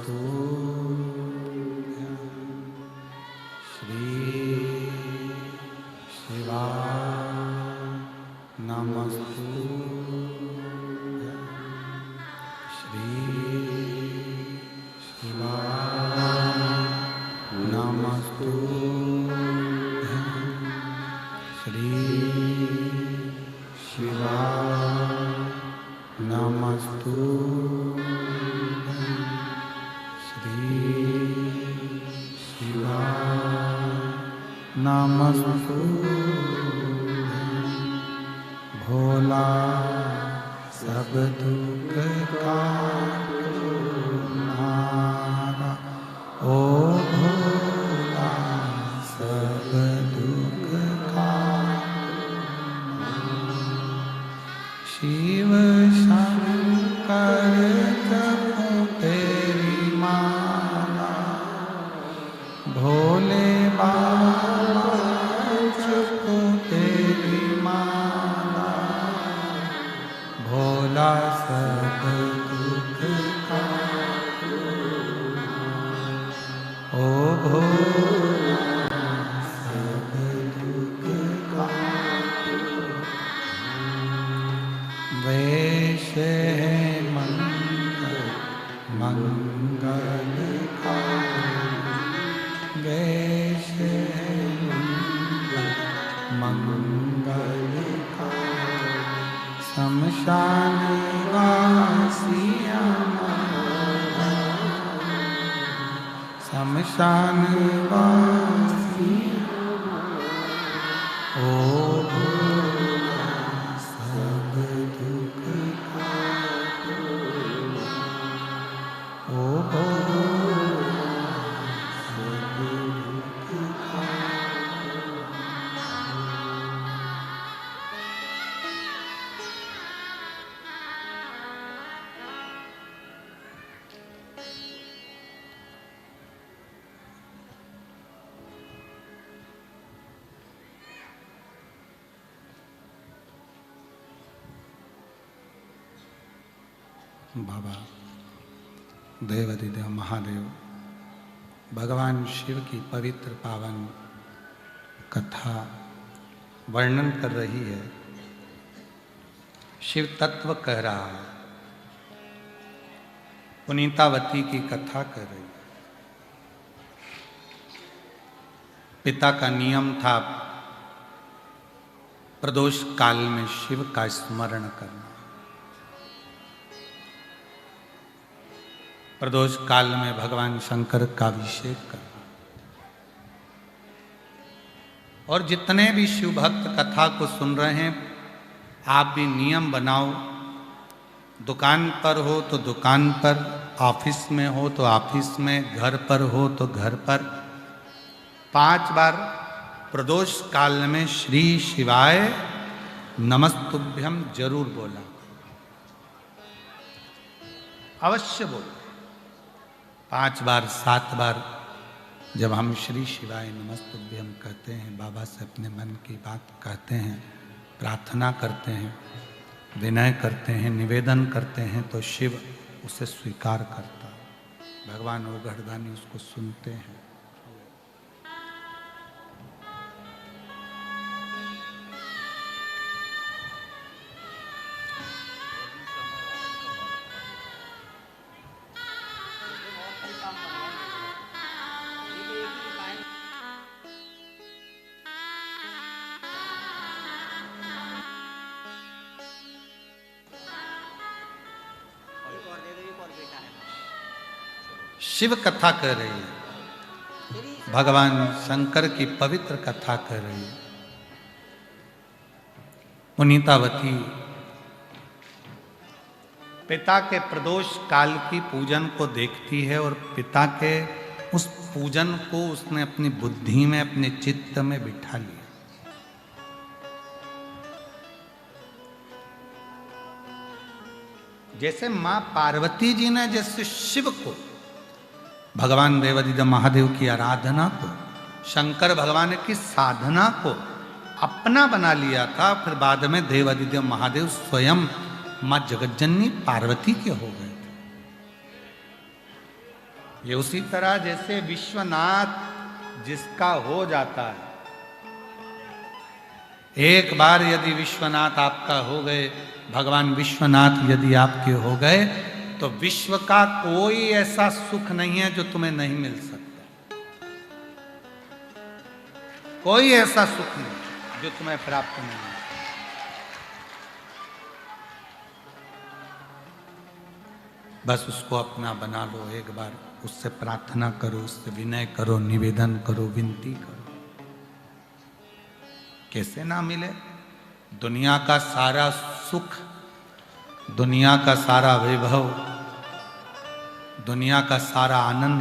नमस्तुभ्यं श्री शिवाय नमस्तुभ्यं श्री शिवाय नमस्तुभ्यं श्री शिवाय नमस्तुभ्यं श्री शिवाय नमस्तुभ्यं भोला सब दुख का नारा ओ भोला सब दुख का शिव शंकर जपो तेरी माला भोले बाबा जपो तेरी माला भोला सब दुख का ओ भोला सब दुख का वेश है मंगल का वेश है मंगल का शमशान वासिया शमशान वासिया ओ भोला सब दुख का ओ भोला सब दुख का बाबा देवाधिदेव महादेव भगवान शिव की पवित्र पावन कथा वर्णन कर रही है। शिव तत्व कह रहा है, पुनीतावती की कथा कर रही है। पिता का नियम था प्रदोष काल में शिव का स्मरण करना। प्रदोष काल में भगवान शंकर का अभिषेक करना। और जितने भी शिव भक्त कथा को सुन रहे हैं, आप भी नियम बनाओ। दुकान पर हो तो दुकान पर, ऑफिस में हो तो ऑफिस में, घर पर हो तो घर पर 5 बार प्रदोष काल में श्री शिवाय नमस्तुभ्यं जरूर बोला, अवश्य बोलो। 5 बार 7 बार जब हम श्री शिवाय नमस्तुभ्यं कहते हैं, बाबा से अपने मन की बात कहते हैं, प्रार्थना करते हैं, विनय करते हैं, निवेदन करते हैं, तो शिव उसे स्वीकार करता है। भगवान वो गढ़दानी उसको सुनते हैं। शिव कथा कर रही है, भगवान शंकर की पवित्र कथा कर रही है। पुनीतावती पिता के प्रदोष काल की पूजन को देखती है और पिता के उस पूजन को उसने अपनी बुद्धि में, अपने चित्त में बिठा लिया। जैसे मां पार्वती जी ने जैसे शिव को, भगवान देवाधिदेव महादेव की आराधना को, शंकर भगवान की साधना को अपना बना लिया था, फिर बाद में देवाधिदेव महादेव स्वयं मां जगज्जननी पार्वती के हो गए थे। ये उसी तरह जैसे विश्वनाथ जिसका हो जाता है, एक बार यदि विश्वनाथ आपका हो गए, भगवान विश्वनाथ यदि आपके हो गए, तो विश्व का कोई ऐसा सुख नहीं है जो तुम्हें नहीं मिल सकता। कोई ऐसा सुख नहीं जो तुम्हें प्राप्त नहीं है। बस उसको अपना बना लो। एक बार उससे प्रार्थना करो, उससे विनय करो, निवेदन करो, विनती करो। कैसे ना मिले? दुनिया का सारा सुख, दुनिया का सारा वैभव, दुनिया का सारा आनंद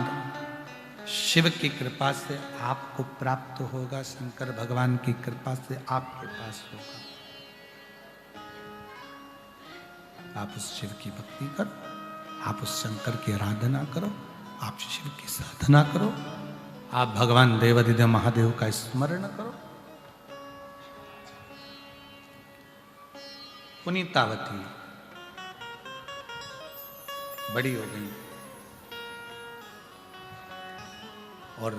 शिव की कृपा से आपको प्राप्त होगा। शंकर भगवान की कृपा से आपके पास होगा। आप उस शिव की भक्ति करो, आप उस शंकर की आराधना करो, आप शिव की साधना करो, आप भगवान देवाधिदेव महादेव का स्मरण करो। पुनीतावती बड़ी हो गई और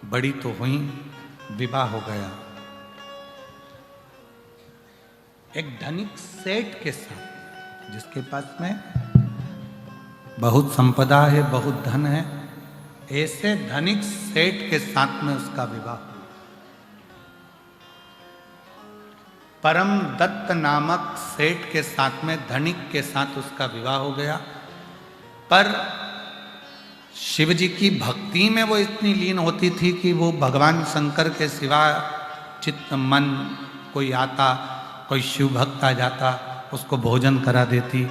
बड़ी तो हुई, विवाह हो गया एक धनिक सेठ के साथ, जिसके पास में बहुत संपदा है, बहुत धन है। ऐसे धनिक सेठ के साथ में उसका विवाह हुआ। परम दत्त नामक सेठ के साथ में, धनिक के साथ उसका विवाह हो गया। पर शिव जी की भक्ति में वो इतनी लीन होती थी कि वो भगवान शंकर के सिवा चित्त मन कोई आता, कोई शिव भक्त आ जाता, उसको भोजन करा देती,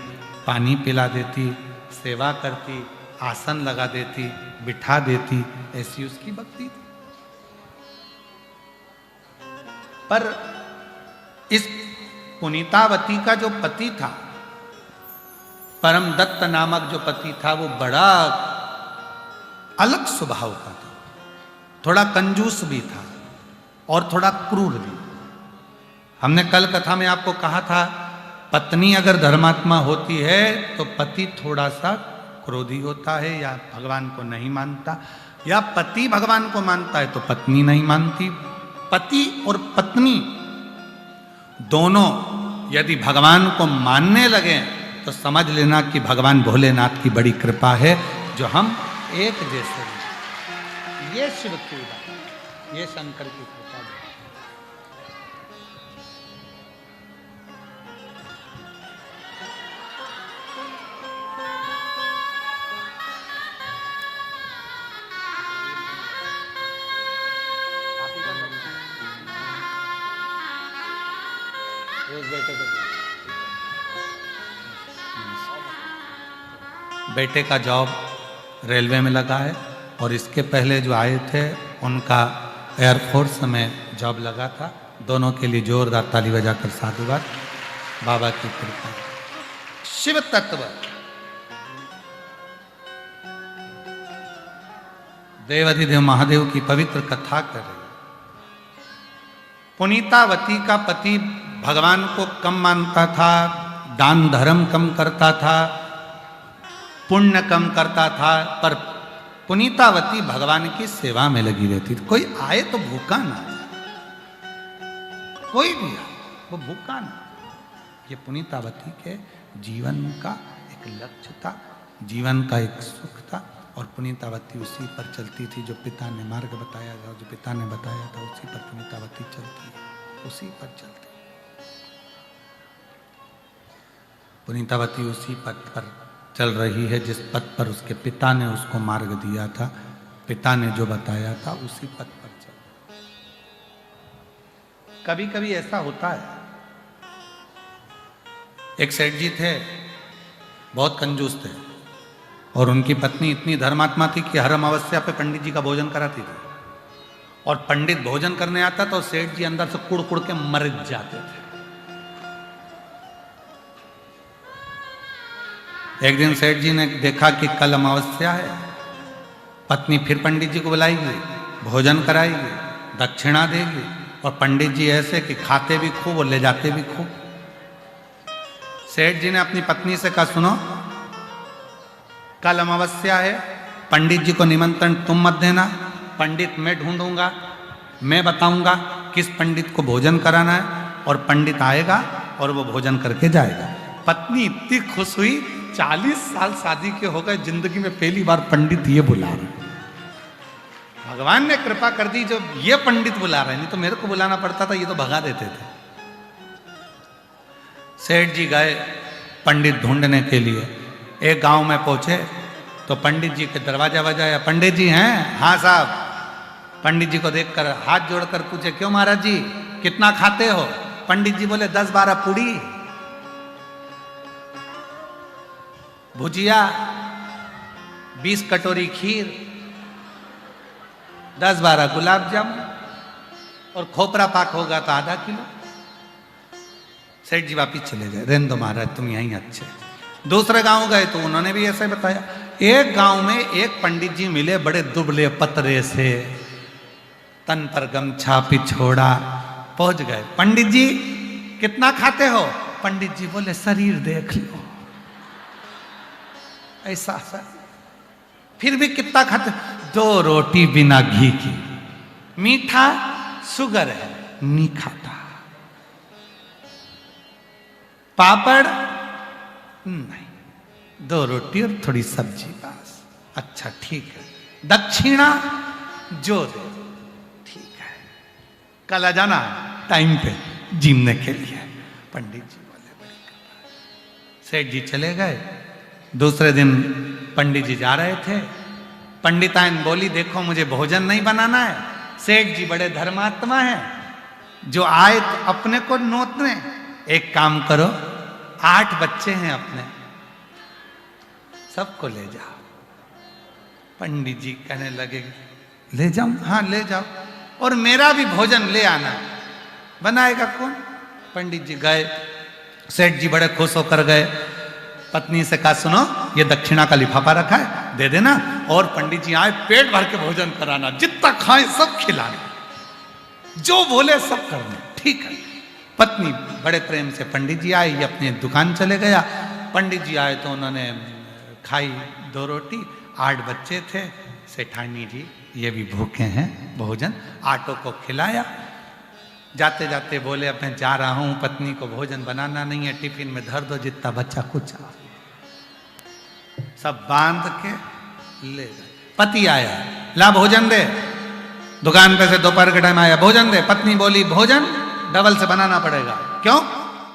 पानी पिला देती, सेवा करती, आसन लगा देती, बिठा देती। ऐसी उसकी भक्ति थी। पर इस पुनीतावती का जो पति था, परम दत्त नामक जो पति था, वो बड़ा अलग स्वभाव का था। थोड़ा कंजूस भी था और थोड़ा क्रूर भी। हमने कल कथा में आपको कहा था, पत्नी अगर धर्मात्मा होती है तो पति थोड़ा सा क्रोधी होता है या भगवान को नहीं मानता, या पति भगवान को मानता है तो पत्नी नहीं मानती। पति और पत्नी दोनों यदि भगवान को मानने लगे तो समझ लेना कि भगवान भोलेनाथ की बड़ी कृपा है जो हम एक जैसे हैं। ये शिव की बात, ये शंकर की कृपा है। बेटे का जॉब रेलवे में लगा है और इसके पहले जो आए थे उनका एयरफोर्स में जॉब लगा था। दोनों के लिए जोरदार ताली बजाकर साधुवाद। बाबा की कृपा। शिव तत्व देवाधिदेव महादेव की पवित्र कथा कर रहे। पुनीतावती का पति भगवान को कम मानता था, दान धर्म कम करता था, पुण्य कम करता था, पर पुनीतावती भगवान की सेवा में लगी रहती थी। कोई आए तो भूखा ना जाए, कोई भी आए वो भूखा ना। ये पुनीतावती के जीवन का एक लक्ष्य था, जीवन का एक सुख था। और पुनीतावती उसी पर चलती थी जो पिता ने मार्ग बताया था, जो पिता ने बताया था उसी पर पुनीतावती चलती है, उसी पर चलती। पुनीतावती उसी पथ पर चल रही है जिस पथ पर उसके पिता ने उसको मार्ग दिया था, पिता ने जो बताया था उसी पथ पर चल। कभी कभी ऐसा होता है। एक सेठ जी थे, बहुत कंजूस थे और उनकी पत्नी इतनी धर्मात्मा थी कि हर अमावस्या पे पंडित जी का भोजन कराती थी। और पंडित भोजन करने आता तो सेठ जी अंदर से कुड़ कुड़ के मर जाते थे। एक दिन सेठ जी ने देखा कि कल अमावस्या है, पत्नी फिर पंडित जी को बुलाएगी, भोजन कराएगी, दक्षिणा देगी, और पंडित जी ऐसे कि खाते भी खूब और ले जाते भी खूब। सेठ जी ने अपनी पत्नी से कहा, सुनो कल अमावस्या है, पंडित जी को निमंत्रण तुम मत देना, पंडित मैं ढूंढूंगा, मैं बताऊंगा, किस पंडित को भोजन कराना है, और पंडित आएगा और वो भोजन करके जाएगा। पत्नी इतनी खुश हुई, 40 साल शादी के हो गए, जिंदगी में पहली बार पंडित ये बुला रहे हैं। भगवान ने कृपा कर दी जो ये पंडित बुला रहे हैं, नहीं तो मेरे को बुलाना पड़ता था, ये तो भगा देते थे। सेठ जी गए पंडित ढूंढने के लिए। एक गांव में पहुंचे तो पंडित जी के दरवाजा बजाया। पंडित जी हैं? हाँ साहब। पंडित जी को देखकर हाथ जोड़कर पूछे, क्यों महाराज जी, कितना खाते हो? पंडित जी बोले, 10-12 पूड़ी, भुजिया, 20 कटोरी खीर, 10-12 गुलाब जामुन, और खोपरा पाक होगा तो आधा किलो। सेठ जी वापिस चले गए, रहने दो महाराज, तुम यहीं अच्छे। दूसरे गांव गए तो उन्होंने भी ऐसे बताया। एक गांव में एक पंडित जी मिले, बड़े दुबले पतरे से, तन पर गमछा पिछोड़ा। पहुंच गए, पंडित जी कितना खाते हो? पंडित जी बोले, शरीर देख लो, ऐसा सा। फिर भी कितना खाते? 2 रोटी बिना घी की, मीठा शुगर है, नहीं खाता, पापड़ नहीं, 2 रोटी और थोड़ी सब्जी बस। अच्छा ठीक है, दक्षिणा जो दे, ठीक है, कल आ जाना टाइम पे जीमने के लिए। पंडित जी बोले, बड़ी कृपा। सेठ जी चले गए। दूसरे दिन पंडित जी जा रहे थे, पंडिताइन बोली, देखो मुझे भोजन नहीं बनाना है। सेठ जी बड़े धर्मात्मा हैं, जो आए तो अपने को नोतने। एक काम करो, 8 बच्चे हैं अपने, सबको ले जाओ। पंडित जी कहने लगे, ले जाऊं? हाँ ले जाओ, और मेरा भी भोजन ले आना। बनाएगा कौन? पंडित जी गए। सेठ जी बड़े खुश होकर गए, पत्नी से कहा, सुनो ये दक्षिणा का लिफाफा रखा है, दे देना। और पंडित जी आए, पेट भर के भोजन कराना, जितना खाए सब खिलाना, जो बोले सब करना। ठीक है। पत्नी बड़े प्रेम से, पंडित जी आए, ये अपनी दुकान चले गया। पंडित जी आए तो उन्होंने खाई 2 रोटी, 8 बच्चे थे। सेठानी जी ये भी भूखे हैं, भोजन 8 को खिलाया। जाते जाते बोले, अब मैं जा रहा हूं, पत्नी को भोजन बनाना नहीं है, टिफिन में धर दो, जितना बच्चा कुछ सब बांध के ले गए। पति आया, ला भोजन दे। दुकान पे से दोपहर के टाइम आया, भोजन दे। पत्नी बोली, भोजन डबल से बनाना पड़ेगा। क्यों?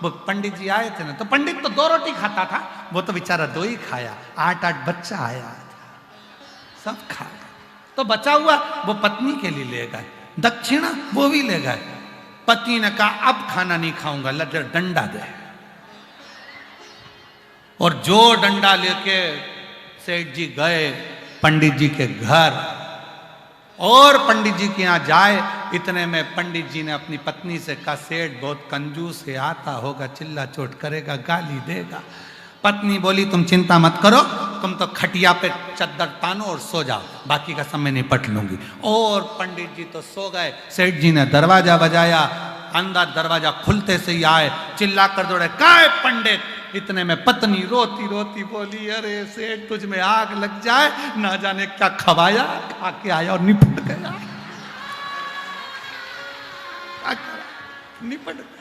वो पंडित जी आए थे ना, तो पंडित तो 2 रोटी खाता था, वो तो बेचारा 2 ही खाया। 8-8 बच्चा आया था, सब खा गए। तो बचा हुआ वो पत्नी के लिए ले गए, दक्षिणा वो भी ले गए। पति ने कहा, अब खाना नहीं खाऊंगा, डंडा दे। और जो डंडा लेके सेठ जी गए पंडित जी के घर, और पंडित जी के यहाँ जाए, इतने में पंडित जी ने अपनी पत्नी से कहा, सेठ बहुत कंजूस है, आता होगा, चिल्ला चोट करेगा, गाली देगा। पत्नी बोली, तुम चिंता मत करो, तुम तो खटिया पे चद्दर तानो और सो जाओ, बाकी का सब मैं निपट लूंगी। और पंडित जी तो सो गए। सेठ जी ने दरवाजा बजाया, अंदर दरवाजा खुलते से ही आए, चिल्ला कर दौड़े, कहाँ है पंडित? इतने में पत्नी रोती रोती बोली, अरे सेठ तुझ में आग लग जाए, ना जाने क्या खवाया, खा के आया और निपट गया। निपट गया।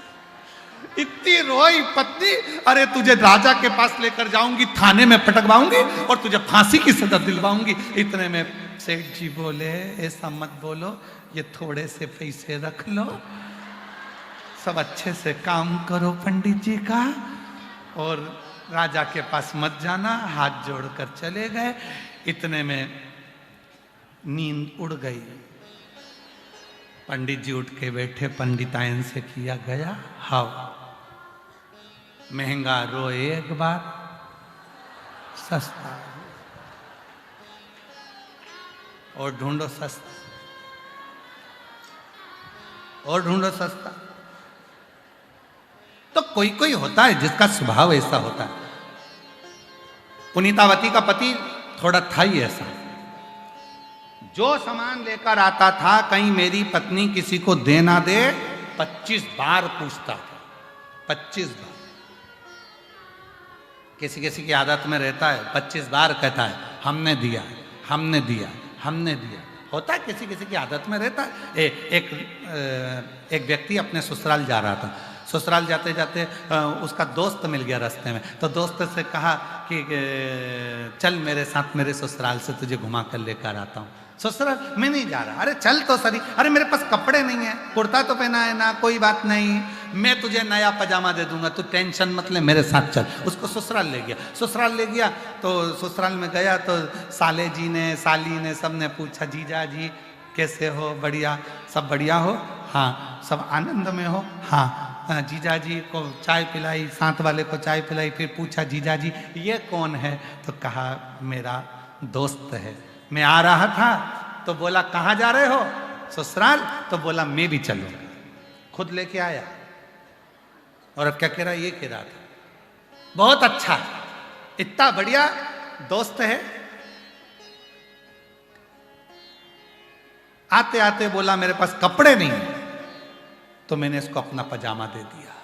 इतनी रोई पत्नी, अरे तुझे राजा के पास लेकर जाऊंगी, थाने में पटकवाऊंगी और तुझे फांसी की सजा दिलवाऊंगी। इतने में सेठ जी बोले, ऐसा मत बोलो, ये थोड़े से पैसे रख लो, सब अच्छे से काम करो पंडित जी का, और राजा के पास मत जाना। हाथ जोड़कर चले गए। इतने में नींद उड़ गई। पंडित जी उठ के बैठे, पंडितायन से किया गया, हाउ महंगा रोए एक बार, सस्ता और ढूंढो सस्ता, और ढूंढो सस्ता। तो कोई कोई होता है जिसका स्वभाव ऐसा होता है। पुनीतावती का पति थोड़ा था ही ऐसा, जो सामान लेकर आता था, कहीं मेरी पत्नी किसी को दे ना दे, 25 बार पूछता था, 25 बार। किसी किसी की आदत में रहता है, 25 बार कहता है, हमने दिया, हमने दिया, हमने दिया। होता है, किसी किसी की आदत में रहता है। एक व्यक्ति अपने ससुराल जा रहा था। ससुराल जाते जाते उसका दोस्त मिल गया रास्ते में, तो दोस्त से कहा कि चल मेरे साथ मेरे ससुराल से तुझे घुमा कर लेकर आता हूँ। ससुराल मैं नहीं जा रहा। अरे चल तो सही। अरे मेरे पास कपड़े नहीं है, कुर्ता तो पहना है ना, कोई बात नहीं, मैं तुझे नया पजामा दे दूंगा, तू टेंशन मत ले, मेरे साथ चल। उसको ससुराल ले गया। ससुराल ले गया तो ससुराल में गया तो साले जी ने साली ने सब ने पूछा, जीजा जी कैसे हो, बढ़िया, सब बढ़िया हो, हाँ सब आनंद में हो, हाँ। जीजा जी को चाय पिलाई, साथ वाले को चाय पिलाई, फिर पूछा जीजा जी ये कौन है, तो कहा मेरा दोस्त है, मैं आ रहा था। तो बोला कहाँ जा रहे हो, ससुराल, तो बोला मैं भी चलूंगा। खुद लेके आया। और अब क्या कह रहा, ये कह रहा था बहुत अच्छा, इतना बढ़िया दोस्त है। आते आते बोला मेरे पास कपड़े नहीं है, तो मैंने इसको अपना पजामा दे दिया।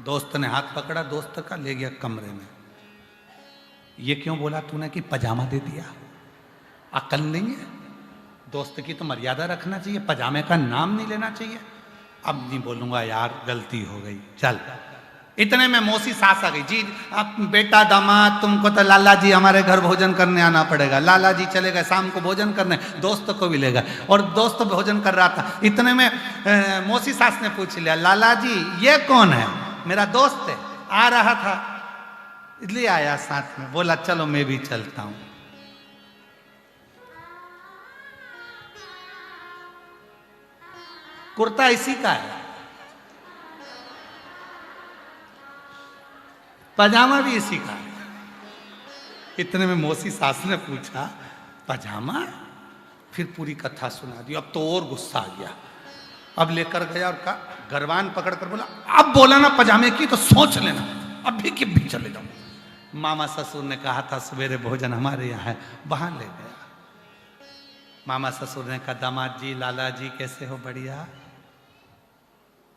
दोस्त ने हाथ पकड़ा दोस्त का, ले गया कमरे में। ये क्यों बोला तूने कि पजामा दे दिया, अकल नहीं है? दोस्त की तो मर्यादा रखना चाहिए, पजामे का नाम नहीं लेना चाहिए। अब नहीं बोलूंगा यार, गलती हो गई, चल। इतने में मौसी सास आ गई, जी अब बेटा दामाद तुमको तो लाला जी हमारे घर भोजन करने आना पड़ेगा। लाला जी चले गए शाम को भोजन करने, दोस्त को भी ले गए, और दोस्त भोजन कर रहा था। इतने में मौसी सास ने पूछ लिया, लाला जी ये कौन है? मेरा दोस्त है, आ रहा था इसलिए आया साथ में। बोला चलो मैं भी चलता हूं। कुर्ता इसी का है, पजामा भी इसी का है। इतने में मौसी सास ने पूछा पजामा, फिर पूरी कथा सुना दी। अब तो और गुस्सा आ गया। अब लेकर गया और कहा, गरबान पकड़कर बोला अब बोला ना पजामे की तो सोच लेना, अभी कि भी चले जाओ। मामा ससुर ने कहा था सवेरे भोजन हमारे यहाँ है, वहां ले गया। मामा ससुर ने कहा दामाद जी लाला जी कैसे हो, बढ़िया।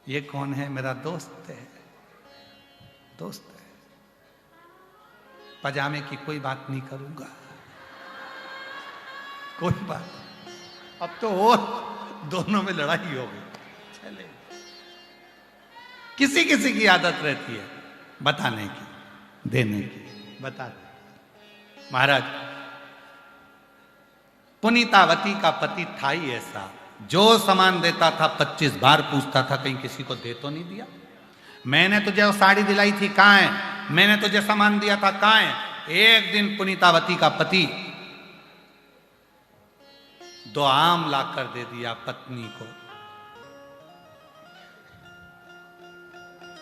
ये कौन है? मेरा दोस्त है, दोस्त है। पजामे की कोई बात नहीं करूंगा, कोई बात। अब तो और दोनों में लड़ाई हो गई। चले, किसी किसी की आदत रहती है बताने की, देने की, बता दे। महाराज पुनीतावती का पति था ही ऐसा, जो सामान देता था 25 बार पूछता था कहीं किसी को दे तो नहीं दिया। मैंने तुझे वो साड़ी दिलाई थी कहाँ है, मैंने तुझे सामान दिया था कहाँ है। एक दिन पुनीतावती का पति 2 आम लाकर दे दिया पत्नी को।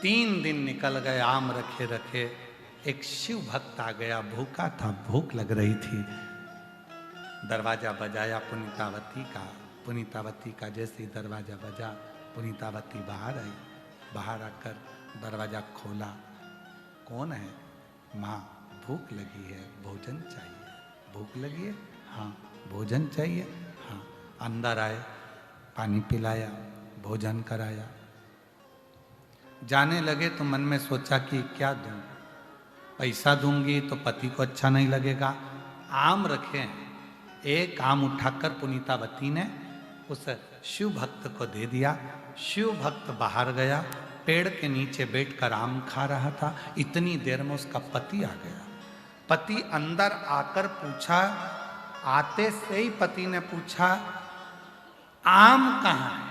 3 दिन निकल गए आम रखे रखे। एक शिव भक्त आ गया, भूखा था, भूख लग रही थी। दरवाजा बजाया पुनीतावती का। पुनीतावती का जैसे ही दरवाजा बजा, पुनीतावती बाहर आई। बाहर आकर दरवाजा खोला। कौन है? माँ भूख लगी है, भोजन चाहिए। भूख लगी है? हाँ। भोजन चाहिए? हाँ। अंदर आए, पानी पिलाया, भोजन कराया। जाने लगे तो मन में सोचा कि क्या दूं, पैसा दूंगी तो पति को अच्छा नहीं लगेगा। आम रखे हैं, एक आम उठाकर पुनीतावती ने उस शिव भक्त को दे दिया। शिव भक्त बाहर गया, पेड़ के नीचे बैठकर आम खा रहा था। इतनी देर में उसका पति आ गया। पति अंदर आकर पूछा, आते से ही पति ने पूछा आम कहाँ है?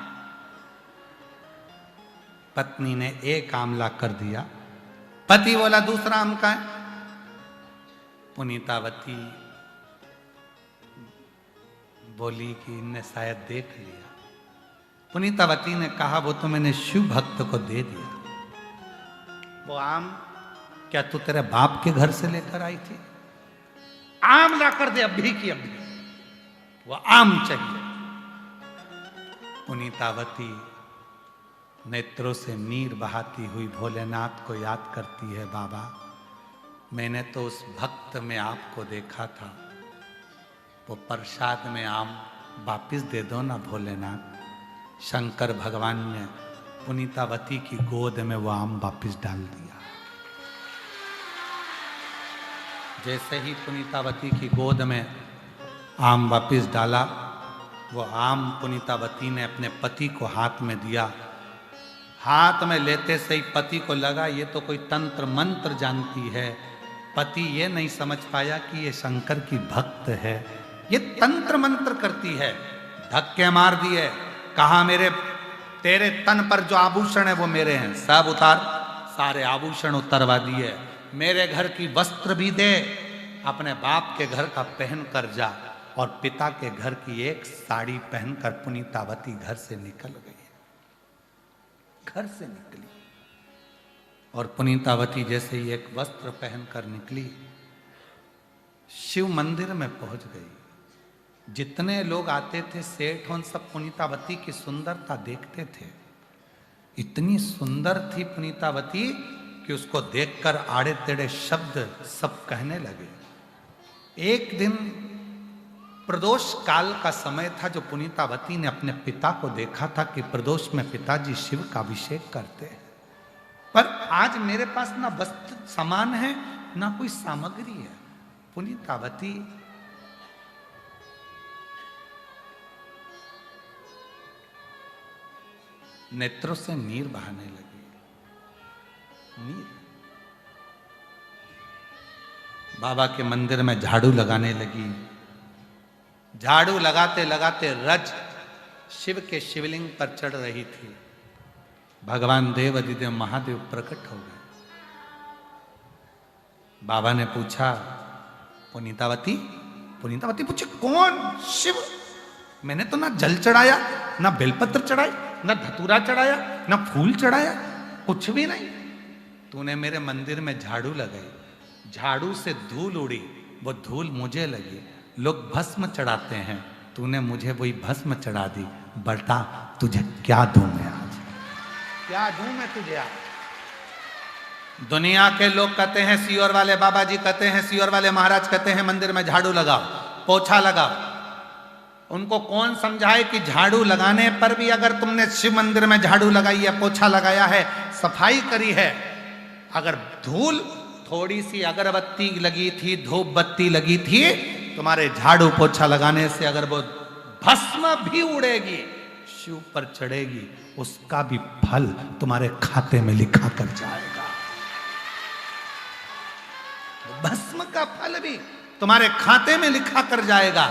पत्नी ने एक आम ला कर दिया। पति बोला दूसरा आम कहाँ है? पुनीतावती बोली कि इनने शायद देख लिया। पुनीतावती ने कहा वो तो मैंने शिव भक्त को दे दिया। वो आम क्या तू तेरे बाप के घर से लेकर आई थी? आम ला कर दे अभी की अभी, वो आम चाहिए। पुनीतावती नेत्रों से नीर बहाती हुई भोलेनाथ को याद करती है, बाबा मैंने तो उस भक्त में आपको देखा था, वो प्रसाद में आम वापिस दे दो ना भोलेनाथ। शंकर भगवान ने पुनीतावती की गोद में वो आम वापिस डाल दिया। जैसे ही पुनीतावती की गोद में आम वापिस डाला, वो आम पुनीतावती ने अपने पति को हाथ में दिया। हाथ में लेते से ही पति को लगा ये तो कोई तंत्र मंत्र जानती है। पति ये नहीं समझ पाया कि ये शंकर की भक्त है, ये तंत्र मंत्र करती है। धक्के मार दिए, कहा मेरे तेरे तन पर जो आभूषण है वो मेरे हैं, सब उतार। सारे आभूषण उतरवा दिए। मेरे घर की वस्त्र भी दे, अपने बाप के घर का पहन कर जा। और पिता के घर की एक साड़ी पहनकर पुनीतावती घर से निकल गई। घर से निकली और पुनीतावती जैसे ही एक वस्त्र पहनकर निकली, शिव मंदिर में पहुंच गई। जितने लोग आते थे सेठ, उन सब पुनीतावती की सुंदरता देखते थे। इतनी सुंदर थी पुनीतावती कि उसको देखकर आड़े टेढ़े शब्द सब कहने लगे। एक दिन प्रदोष काल का समय था, जो पुनीतावती ने अपने पिता को देखा था कि प्रदोष में पिताजी शिव का अभिषेक करते हैं, पर आज मेरे पास ना वस्त्र सामान है ना कोई सामग्री है। पुनीतावती नेत्रों से नीर बहाने लगी। नीर। बाबा के मंदिर में झाड़ू लगाने लगी। झाड़ू लगाते लगाते रज शिव के शिवलिंग पर चढ़ रही थी। भगवान देव अधिदेव महादेव प्रकट हो गए। बाबा ने पूछा, पुनीतावती? पुनीतावती पूछे, कौन? शिव। मैंने तो ना जल चढ़ाया, ना बेलपत्र चढ़ाई, ना धतूरा चढ़ाया, ना फूल चढ़ाया, कुछ भी नहीं। तूने मेरे मंदिर में झाड़ू लगाई, झाड़ू से धूल उड़ी, वो धूल मुझे लगी। लोग भस्म चढ़ाते हैं, तूने मुझे वही भस्म चढ़ा दी। बता तुझे क्या दूं मैं आज, क्या दूं मैं तुझे आज? दुनिया के लोग कहते हैं, सीओर वाले बाबा जी कहते हैं, सीओर वाले महाराज कहते हैं मंदिर में झाड़ू लगाओ, पोछा लगाओ। उनको कौन समझाए कि झाड़ू लगाने पर भी अगर तुमने शिव मंदिर में झाड़ू लगाई है, पोछा लगाया है, सफाई करी है, अगर धूल थोड़ी सी अगरबत्ती लगी थी, धूप बत्ती लगी थी, तुम्हारे झाड़ू पोछा लगाने से अगर वो भस्म भी उड़ेगी, शिव पर चढ़ेगी, उसका भी फल तुम्हारे खाते में लिखा कर जाएगा। भस्म का फल भी तुम्हारे खाते में लिखा कर जाएगा।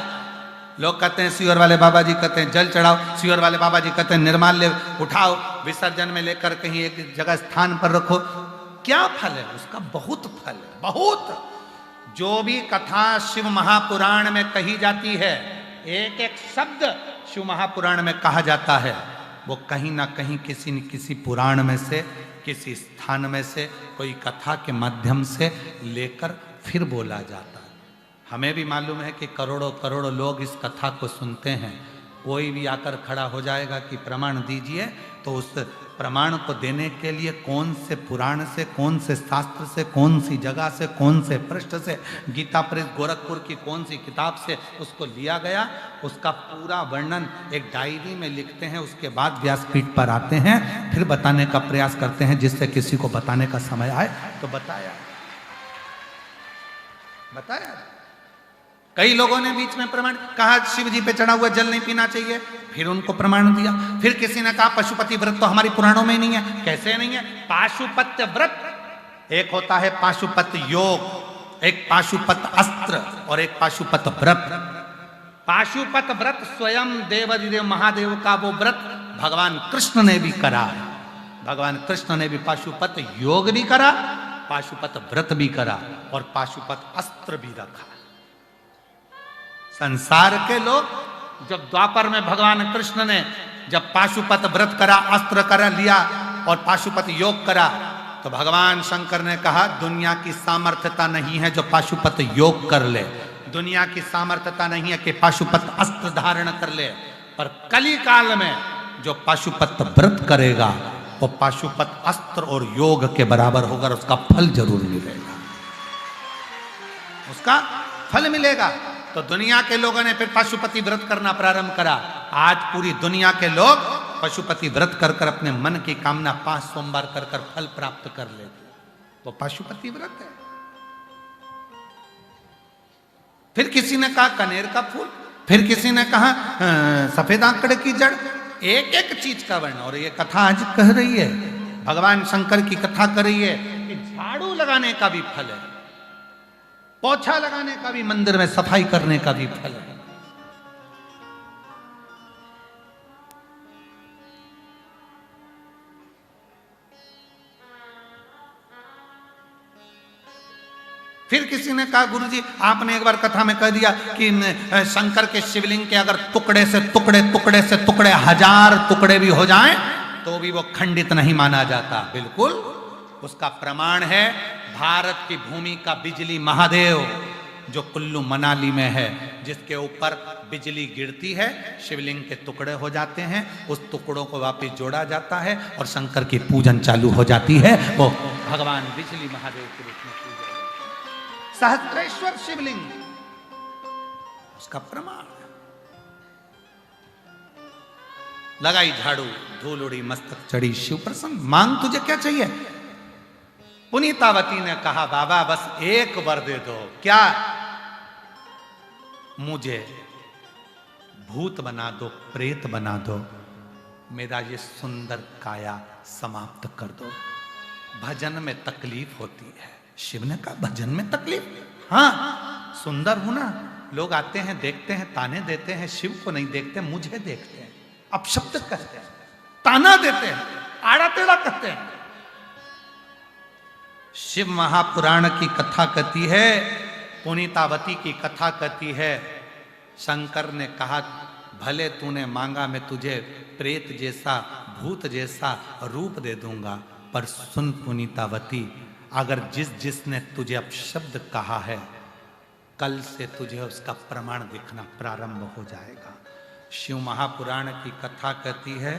लोग कहते हैं, सीओर वाले बाबा जी कहते हैं जल चढ़ाओ, सीओर वाले बाबा जी कहते हैं निर्माल्य उठाओ, विसर्जन में लेकर कहीं एक जगह स्थान पर रखो। क्या फल है उसका? बहुत फल है, बहुत। जो भी कथा शिव महापुराण में कही जाती है, एक एक शब्द शिव महापुराण में कहा जाता है, वो कहीं ना कहीं किसी न किसी पुराण में से, किसी स्थान में से, कोई कथा के माध्यम से लेकर फिर बोला जाता है। हमें भी मालूम है कि करोड़ों करोड़ों लोग इस कथा को सुनते हैं। कोई भी आकर खड़ा हो जाएगा कि प्रमाण दीजिए, तो उस प्रमाण को देने के लिए कौन से पुराण से, कौन से शास्त्र से, कौन सी जगह से, कौन से पृष्ठ से, गीता प्रेस गोरखपुर की कौन सी किताब से उसको लिया गया, उसका पूरा वर्णन एक डायरी में लिखते हैं। उसके बाद व्यासपीठ पर आते हैं, फिर बताने का प्रयास करते हैं, जिससे किसी को बताने का समय आए तो बताया। कई लोगों ने बीच में प्रमाण कहा, शिव जी पे चढ़ा हुआ जल नहीं पीना चाहिए, फिर उनको प्रमाण दिया। फिर किसी ने कहा पशुपति व्रत तो हमारी पुराणों में ही नहीं है। कैसे नहीं है? पाशुपत्य व्रत एक होता है, पाशुपत योग, एक पाशुपत अस्त्र और एक पाशुपत व्रत। पाशुपत व्रत स्वयं देवाधिदेव महादेव का वो व्रत भगवान कृष्ण ने भी करा है। भगवान कृष्ण ने भी पाशुपत योग भी करा, पाशुपत व्रत भी करा और पाशुपत अस्त्र भी रखा। संसार के लोग जब द्वापर में भगवान कृष्ण ने जब पाशुपत व्रत करा, अस्त्र करा लिया और पाशुपत योग करा, तो भगवान शंकर ने कहा दुनिया की सामर्थ्यता नहीं है जो पाशुपत योग कर ले, दुनिया की सामर्थ्यता नहीं है कि पाशुपत अस्त्र धारण कर ले, पर कली काल में जो पाशुपत व्रत करेगा वो पाशुपत अस्त्र और योग के बराबर होगा, उसका फल जरूर मिलेगा, उसका फल मिलेगा। तो दुनिया के लोगों ने फिर पशुपति व्रत करना प्रारंभ करा। आज पूरी दुनिया के लोग पशुपति व्रत कर कर अपने मन की कामना 5 सोमवार कर कर फल प्राप्त कर लेते। वो पशुपति व्रत है। फिर किसी ने कहा कनेर का फूल, फिर किसी ने कहा सफेद आंकड़े की जड़, एक एक चीज का वर्णन। और ये कथा आज कह रही है, भगवान शंकर की कथा कर रही है कि झाड़ू लगाने का भी फल है, पोछा लगाने का भी, मंदिर में सफाई करने का भी फल है। फिर किसी ने कहा गुरुजी आपने एक बार कथा में कह दिया कि शंकर के शिवलिंग के अगर टुकड़े से टुकड़े, टुकड़े से टुकड़े, 1000 टुकड़े भी हो जाएं तो भी वो खंडित नहीं माना जाता। बिल्कुल, उसका प्रमाण है भारत की भूमि का बिजली महादेव जो कुल्लू मनाली में है, जिसके ऊपर बिजली गिरती है, शिवलिंग के टुकड़े हो जाते हैं, उस टुकड़ों को वापस जोड़ा जाता है और शंकर की पूजन चालू हो जाती है। वो भगवान बिजली महादेव के रूप में पूजा, सहस्त्रेश्वर शिवलिंग उसका प्रमाण। लगाई झाड़ू, धूल उड़ी, मस्तक चढ़ी, शिव प्रसन्न, मांग तुझे क्या चाहिए? पुनीतावती ने कहा बाबा बस एक वर दे दो। क्या? मुझे भूत बना दो, प्रेत बना दो, मेरा ये सुंदर काया समाप्त कर दो। भजन में तकलीफ होती है। शिव ने कहा भजन में तकलीफ? हाँ, सुंदर हूं ना, लोग आते हैं, देखते हैं, ताने देते हैं, शिव को नहीं देखते, मुझे देखते हैं, अपशब्द कहते हैं, ताना देते हैं, आड़ा टेढ़ा कहते हैं। शिव महापुराण की कथा कहती है, पुनीतावती की कथा कहती है, शंकर ने कहा भले तूने मांगा मैं तुझे प्रेत जैसा, भूत जैसा रूप दे दूंगा, पर सुन पुनीतावती, अगर जिसने तुझे अपशब्द कहा है, कल से तुझे उसका प्रमाण दिखना प्रारंभ हो जाएगा। शिव महापुराण की कथा कहती है,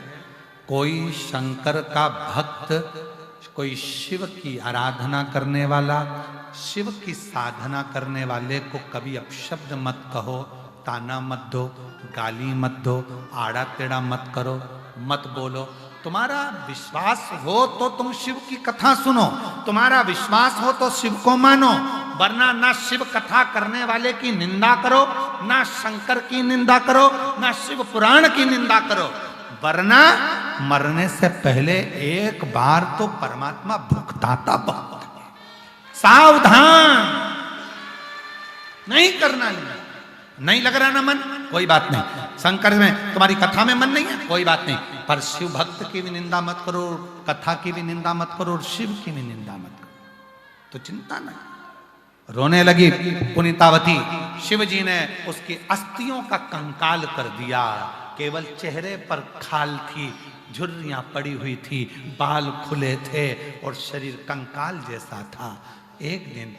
कोई शंकर का भक्त, कोई शिव की आराधना करने वाला, शिव की साधना करने वाले को कभी अपशब्द मत कहो, ताना मत दो, गाली मत दो, आड़ा टेढ़ा मत करो, मत बोलो। तुम्हारा विश्वास हो तो तुम शिव की कथा सुनो, तुम्हारा विश्वास हो तो शिव को मानो, वरना ना शिव कथा करने वाले की निंदा करो, ना शंकर की निंदा करो, ना शिव पुराण की निंदा करो, वरना मरने से पहले एक बार तो परमात्मा भुगताता बहुत है। सावधान, नहीं करना, नहीं लग रहा ना मन, कोई बात नहीं, शंकर में तुम्हारी कथा में मन नहीं है, कोई बात नहीं, पर शिव भक्त की भी निंदा मत करो, कथा की भी निंदा मत करो, और शिव की भी निंदा मत करो, तो चिंता नहीं। रोने लगी पुनीतावती। शिव जी ने उसकी अस्थियों का कंकाल कर दिया, केवल चेहरे पर खाल थी, झुर्रियां पड़ी हुई थी, बाल खुले थे और शरीर कंकाल जैसा था। एक दिन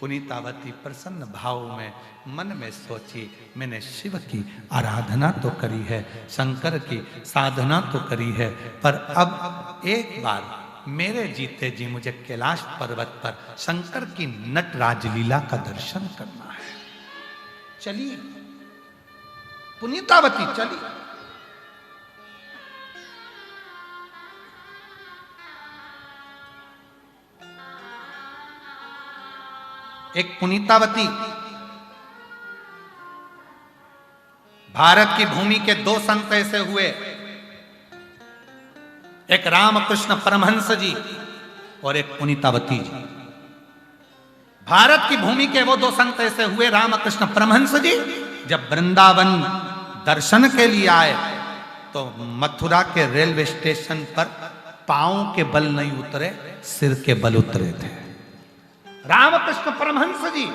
पुनीतावती प्रसन्न भाव में मन में सोची, मैंने शिव की आराधना तो करी है, शंकर की साधना तो करी है, पर अब एक बार मेरे जीते जी मुझे कैलाश पर्वत पर शंकर की नटराज लीला का दर्शन करना है। चलिए पुनीतावती, चलिए। एक पुनीतावती भारत की भूमि के 2 संत ऐसे हुए, एक रामकृष्ण परमहंस जी और एक पुनीतावती जी। भारत की भूमि के वो 2 संत ऐसे हुए, रामकृष्ण परमहंस जी जब वृंदावन दर्शन के लिए आए तो मथुरा के रेलवे स्टेशन पर पांव के बल नहीं उतरे, सिर के बल उतरे थे। रामकृष्ण परमहंस जी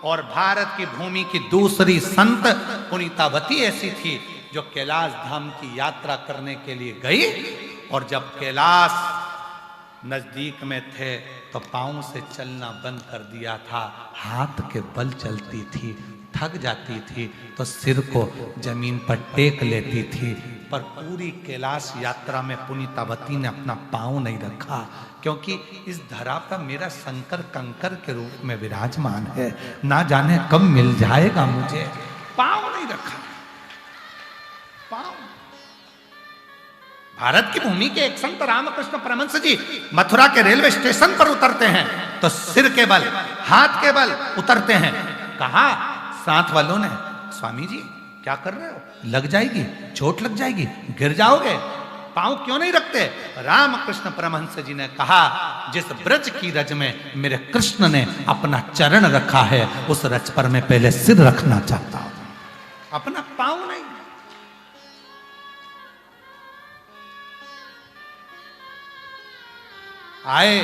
और भारत की भूमि की दूसरी संत पुनीतावती ऐसी थी जो कैलाश धाम की यात्रा करने के लिए गई, और जब कैलाश नजदीक में थे तो पांव से चलना बंद कर दिया था, हाथ के बल चलती थी, थक जाती थी तो सिर को जमीन पर टेक लेती थी। पर पूरी कैलाश यात्रा में पुनीतावती ने अपना पांव नहीं रखा, क्योंकि इस धरा पर मेरा शंकर कंकर के रूप में विराजमान है, ना जाने कब मिल जाएगा मुझे। पांव नहीं रखा, पांव। भारत की भूमि के एक संत रामकृष्ण परमहंस जी मथुरा के रेलवे स्टेशन पर उतरते हैं तो सिर के बल, हाथ के बल उतरते हैं। कहा साथ वालों ने, स्वामी जी क्या कर रहे हो, लग जाएगी, चोट लग जाएगी, गिर जाओगे, पांव क्यों नहीं रखते? रामकृष्ण परमहंस जी ने कहा, जिस ब्रज की रज में मेरे कृष्ण ने अपना चरण रखा है, उस रज पर मैं पहले सिर रखना चाहता हूं, अपना पांव नहीं। आए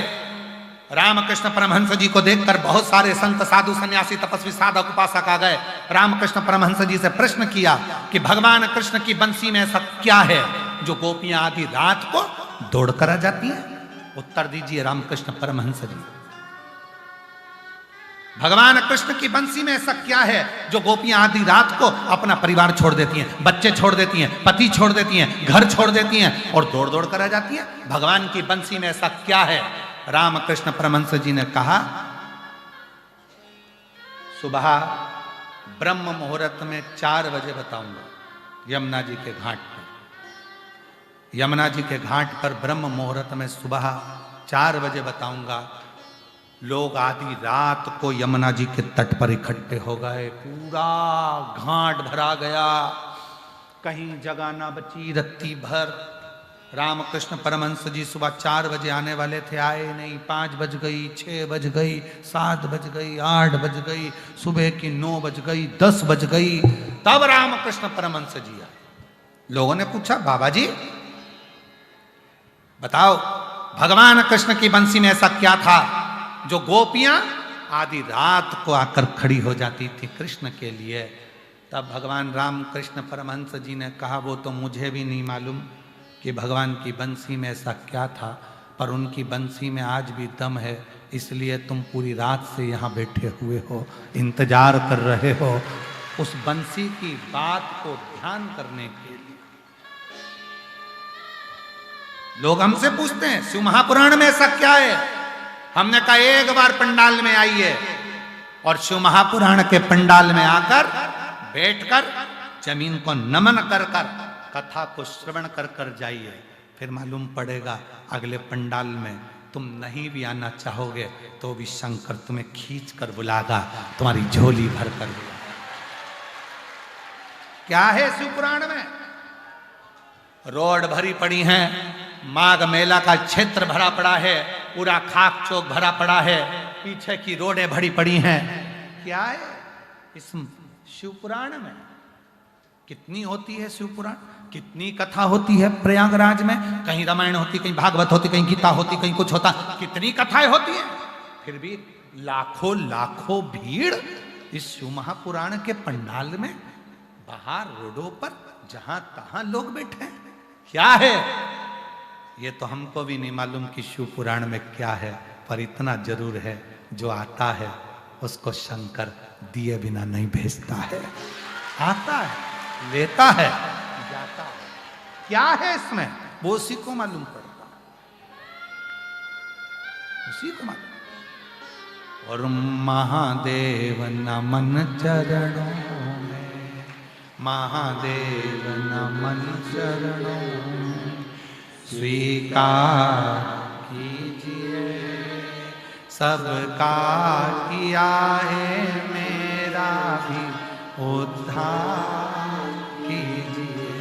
रामकृष्ण परमहंस जी को देखकर बहुत सारे संत साधु सन्यासी तपस्वी साधक उपासक आ गए। रामकृष्ण परमहंस जी से प्रश्न किया कि भगवान कृष्ण की बंसी में ऐसा क्या है जो गोपियां आधी रात को दौड़ कर आ जाती हैं? उत्तर दीजिए रामकृष्ण परमहंस जी। भगवान कृष्ण की बंसी में ऐसा क्या है जो गोपियां आधी रात को अपना परिवार छोड़ देती हैं, बच्चे छोड़ देती हैं, पति छोड़ देती हैं, घर छोड़ देती हैं और दौड़ दौड़ कर आ जाती हैं? भगवान की बंसी में ऐसा क्या है? रामकृष्ण परमहंस जी ने कहा, सुबह ब्रह्म मुहूर्त में 4 बजे बताऊंगा, यमुना जी के घाट पर। यमुना जी के घाट पर ब्रह्म मुहूर्त में सुबह 4 बजे बताऊंगा। लोग आधी रात को यमुना जी के तट पर इकट्ठे हो गए, पूरा घाट भरा गया, कहीं जगह ना बची रत्ती भर। रामकृष्ण परमहंस जी सुबह 4 बजे आने वाले थे, आए नहीं। 5 बज गई, 6 बज गई, 7 बज गई, 8 बज गई, सुबह की 9 बज गई, 10 बज गई, तब रामकृष्ण परमहंस जी आए। लोगों ने पूछा, बाबा जी बताओ, भगवान कृष्ण की बंसी में ऐसा क्या था जो गोपियां आधी रात को आकर खड़ी हो जाती थी कृष्ण के लिए? तब भगवान रामकृष्ण परमहंस जी ने कहा, वो तो मुझे भी नहीं मालूम कि भगवान की बंसी में ऐसा क्या था, पर उनकी बंसी में आज भी दम है, इसलिए तुम पूरी रात से यहाँ बैठे हुए हो, इंतजार कर रहे हो उस बंसी की बात को ध्यान करने के लिए। लोग हमसे पूछते हैं, शिव महापुराण में ऐसा क्या है? हमने कहा, एक बार पंडाल में आइए और शिव महापुराण के पंडाल में आकर बैठकर जमीन को नमन कर कर कथा को श्रवण कर कर जाइए, फिर मालूम पड़ेगा अगले पंडाल में तुम नहीं भी आना चाहोगे तो भी शंकर तुम्हें खींच कर बुलागा, तुम्हारी झोली भर कर बुलागा। क्या है शिव पुराण में? रोड भरी पड़ी हैं, माघ मेला का क्षेत्र भरा पड़ा है, पूरा खाक चौक भरा पड़ा है, पीछे की रोडें भरी पड़ी हैं। क्या है इस शिव पुराण में? कितनी होती है शिव पुराण, कितनी कथा होती है प्रयागराज में, कहीं रामायण होती, कहीं भागवत होती, कहीं गीता होती, कहीं कुछ होता, कितनी कथाएं होती हैं, फिर भी लाखों लाखों भीड़ इस शिव महापुराण के पंडाल में, बाहर रोडों पर जहां तहां लोग बैठे हैं। क्या है ये तो हमको भी नहीं मालूम कि शिव पुराण में क्या है, पर इतना जरूर है, जो आता है उसको शंकर दिए बिना नहीं भेजता है। आता है, लेता है, जाता है। क्या है इसमें, वो उसी को मालूम पड़ता है, उसी को मालूम। और महादेव नमन चरणों में, महादेव नमन चरणों में, स्वीकार कीजिए सबका किया है मेरा भी उद्धार कीजिए,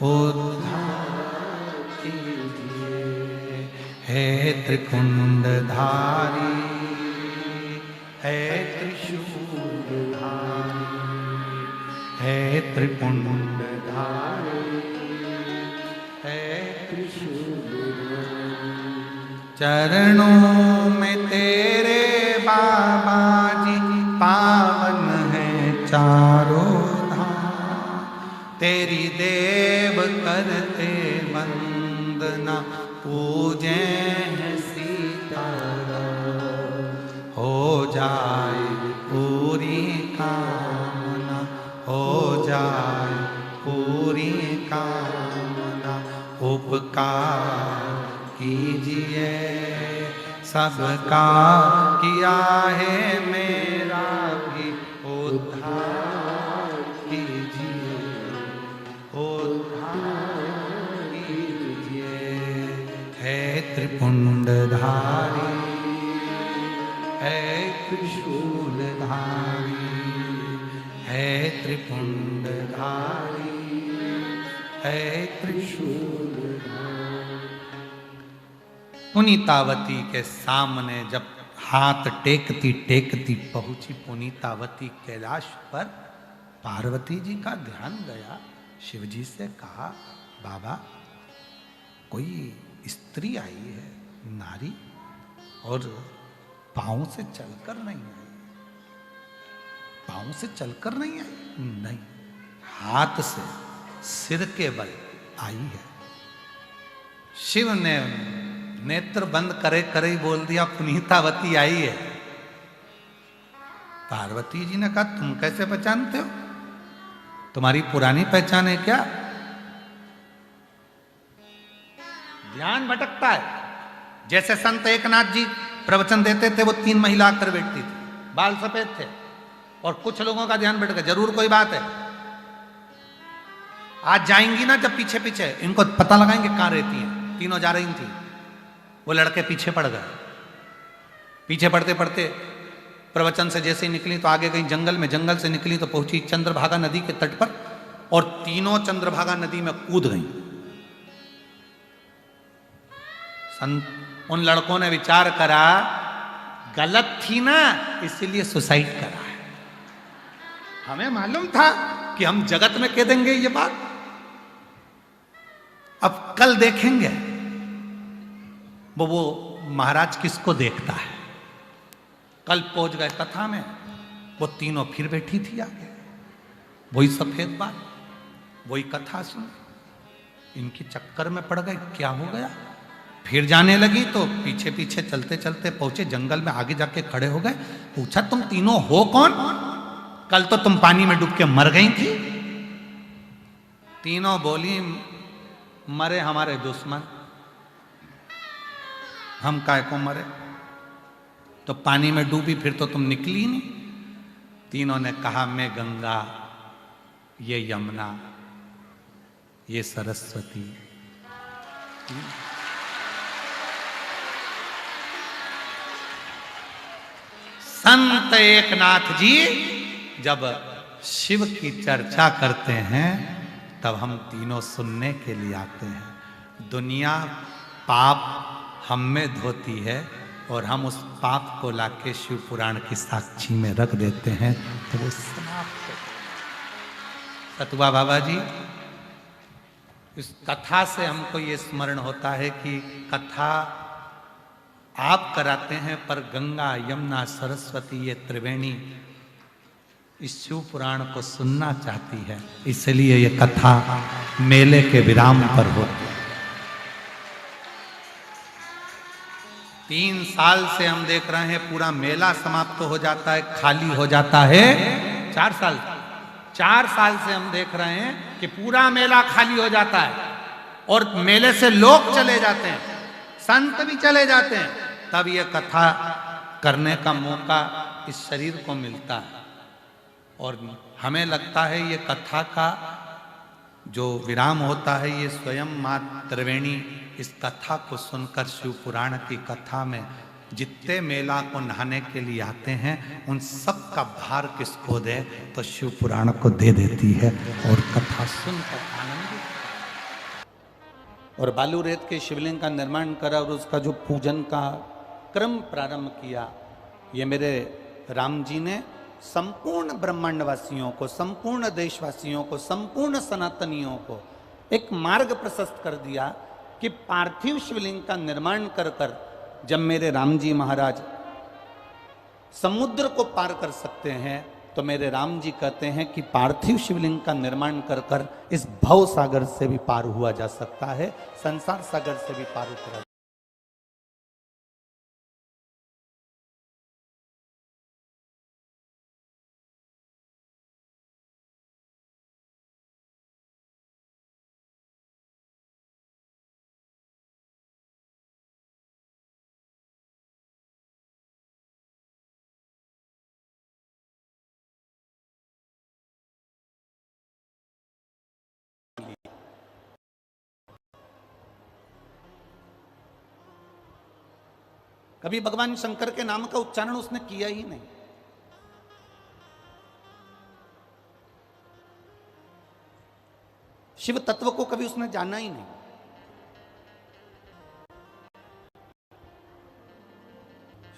उद्धार कीजिए। है त्रिकुंडधारी, है त्रिशूलधारी, है त्रिकुंडधारी, चरणों में तेरे बाबा जी पावन है चारों धाम, तेरी देव करते वंदना पूजे हैं सीताराम। हो जाए पूरी कामना, हो जाए पूरी कामना, उपकार कीजिए सबका किया है मेरा भी उद्धार कीजिए, उद्धार कीजिए। है त्रिपुंडधारी, है त्रिशूलधारी, है त्रिपुंडधारी, है त्रिशूल। पुनीतावती के सामने जब हाथ टेकती टेकती पहुंची पुनीतावती कैलाश पर, पार्वती जी का ध्यान गया। शिव जी से कहा, बाबा कोई स्त्री आई है, नारी, और पांव से चलकर नहीं आई। पांव से चलकर नहीं आई? नहीं, हाथ से सिर के बल आई है। शिव ने नेत्र बंद करे करे ही बोल दिया, पुनीतावती आई है। पार्वती जी ने कहा, तुम कैसे पहचानते हो? तुम्हारी पुरानी पहचान है क्या? ध्यान भटकता है। जैसे संत एकनाथ जी प्रवचन देते थे, वो 3 महिला आकर बैठती थी, बाल सफेद थे, और कुछ लोगों का ध्यान भटक गया, जरूर कोई बात है। आज जाएंगी ना जब पीछे पीछे, इनको पता लगाएंगे कहां रहती हैं। तीनों जा रही थी, वो लड़के पीछे पड़ गए। पीछे पड़ते पड़ते प्रवचन से जैसे ही निकली तो आगे गई जंगल में, जंगल से निकली तो पहुंची चंद्रभागा नदी के तट पर, और तीनों चंद्रभागा नदी में कूद गई। उन लड़कों ने विचार करा, गलत थी ना, इसलिए सुसाइड करा है। हमें मालूम था कि हम जगत में कह देंगे ये बात। अब कल देखेंगे वो महाराज किसको देखता है। कल पहुंच गए कथा में, वो तीनों फिर बैठी थी आगे, वही सफेद बाल, वही कथा सुन। इनके चक्कर में पड़ गए, क्या हो गया। फिर जाने लगी तो पीछे पीछे चलते चलते पहुंचे जंगल में, आगे जाके खड़े हो गए। पूछा, तुम तीनों हो कौन? कल तो तुम पानी में डूब के मर गई थी। तीनों बोली, मरे हमारे दुश्मन, हम काय को मरे। तो पानी में डूबी, फिर तो तुम निकली नहीं। तीनों ने कहा, मैं गंगा, ये यमुना, ये सरस्वती। संत एकनाथ जी जब शिव की चर्चा करते हैं तब हम तीनों सुनने के लिए आते हैं। दुनिया पाप हम में धोती है और हम उस पाप को लाके शिव पुराण की साक्षी में रख देते हैं तो वो समाप्त हो। सतुआ बाबा जी, इस कथा से हमको ये स्मरण होता है कि कथा आप कराते हैं, पर गंगा, यमुना, सरस्वती, ये त्रिवेणी इस शिव पुराण को सुनना चाहती है, इसलिए ये कथा मेले के विराम पर होती है। 3 साल से हम देख रहे हैं, पूरा मेला समाप्त हो जाता है, खाली हो जाता है। 4 साल से हम देख रहे हैं कि पूरा मेला खाली हो जाता है और मेले से लोग चले जाते हैं, संत भी चले जाते हैं। तब ये कथा करने का मौका इस शरीर को मिलता है और हमें लगता है ये कथा का जो विराम होता है, ये स्वयं माँ त्रिवेणी इस कथा को सुनकर शिव पुराण की कथा में जितने मेला को नहाने के लिए आते हैं उन सब का भार किसको दे, तो शिव पुराण को दे देती है और कथा सुनकर आनंदित। और बालू रेत के शिवलिंग का निर्माण करा और उसका जो पूजन का क्रम प्रारंभ किया, ये मेरे राम जी ने संपूर्ण ब्रह्मांडवासियों को, संपूर्ण देशवासियों को, संपूर्ण सनातनियों को एक मार्ग प्रशस्त कर दिया कि पार्थिव शिवलिंग का निर्माण कर कर जब मेरे राम जी महाराज समुद्र को पार कर सकते हैं, तो मेरे राम जी कहते हैं कि पार्थिव शिवलिंग का निर्माण कर कर इस भव सागर से भी पार हुआ जा सकता है, संसार सागर से भी पार उतरा। कभी भगवान शंकर के नाम का उच्चारण उसने किया ही नहीं। शिव तत्व को कभी उसने जाना ही नहीं।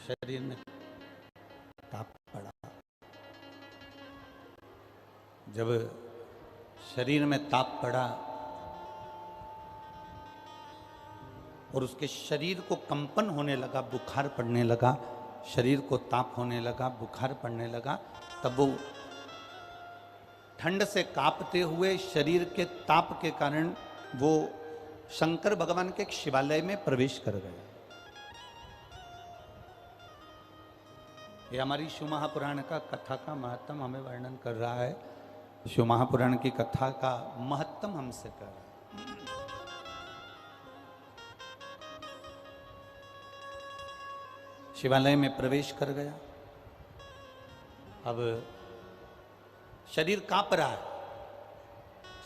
शरीर में ताप पड़ा, जब शरीर में ताप पड़ा और उसके शरीर को कंपन होने लगा, बुखार पड़ने लगा, शरीर को ताप होने लगा, बुखार पड़ने लगा, तब वो ठंड से कांपते हुए शरीर के ताप के कारण वो शंकर भगवान के एक शिवालय में प्रवेश कर गया। ये हमारी शिव महापुराण का कथा का महत्तम हमें वर्णन कर रहा है। शिव महापुराण की कथा का महत्तम हमसे कर रहा है। शिवालय में प्रवेश कर गया। अब शरीर कांप रहा है,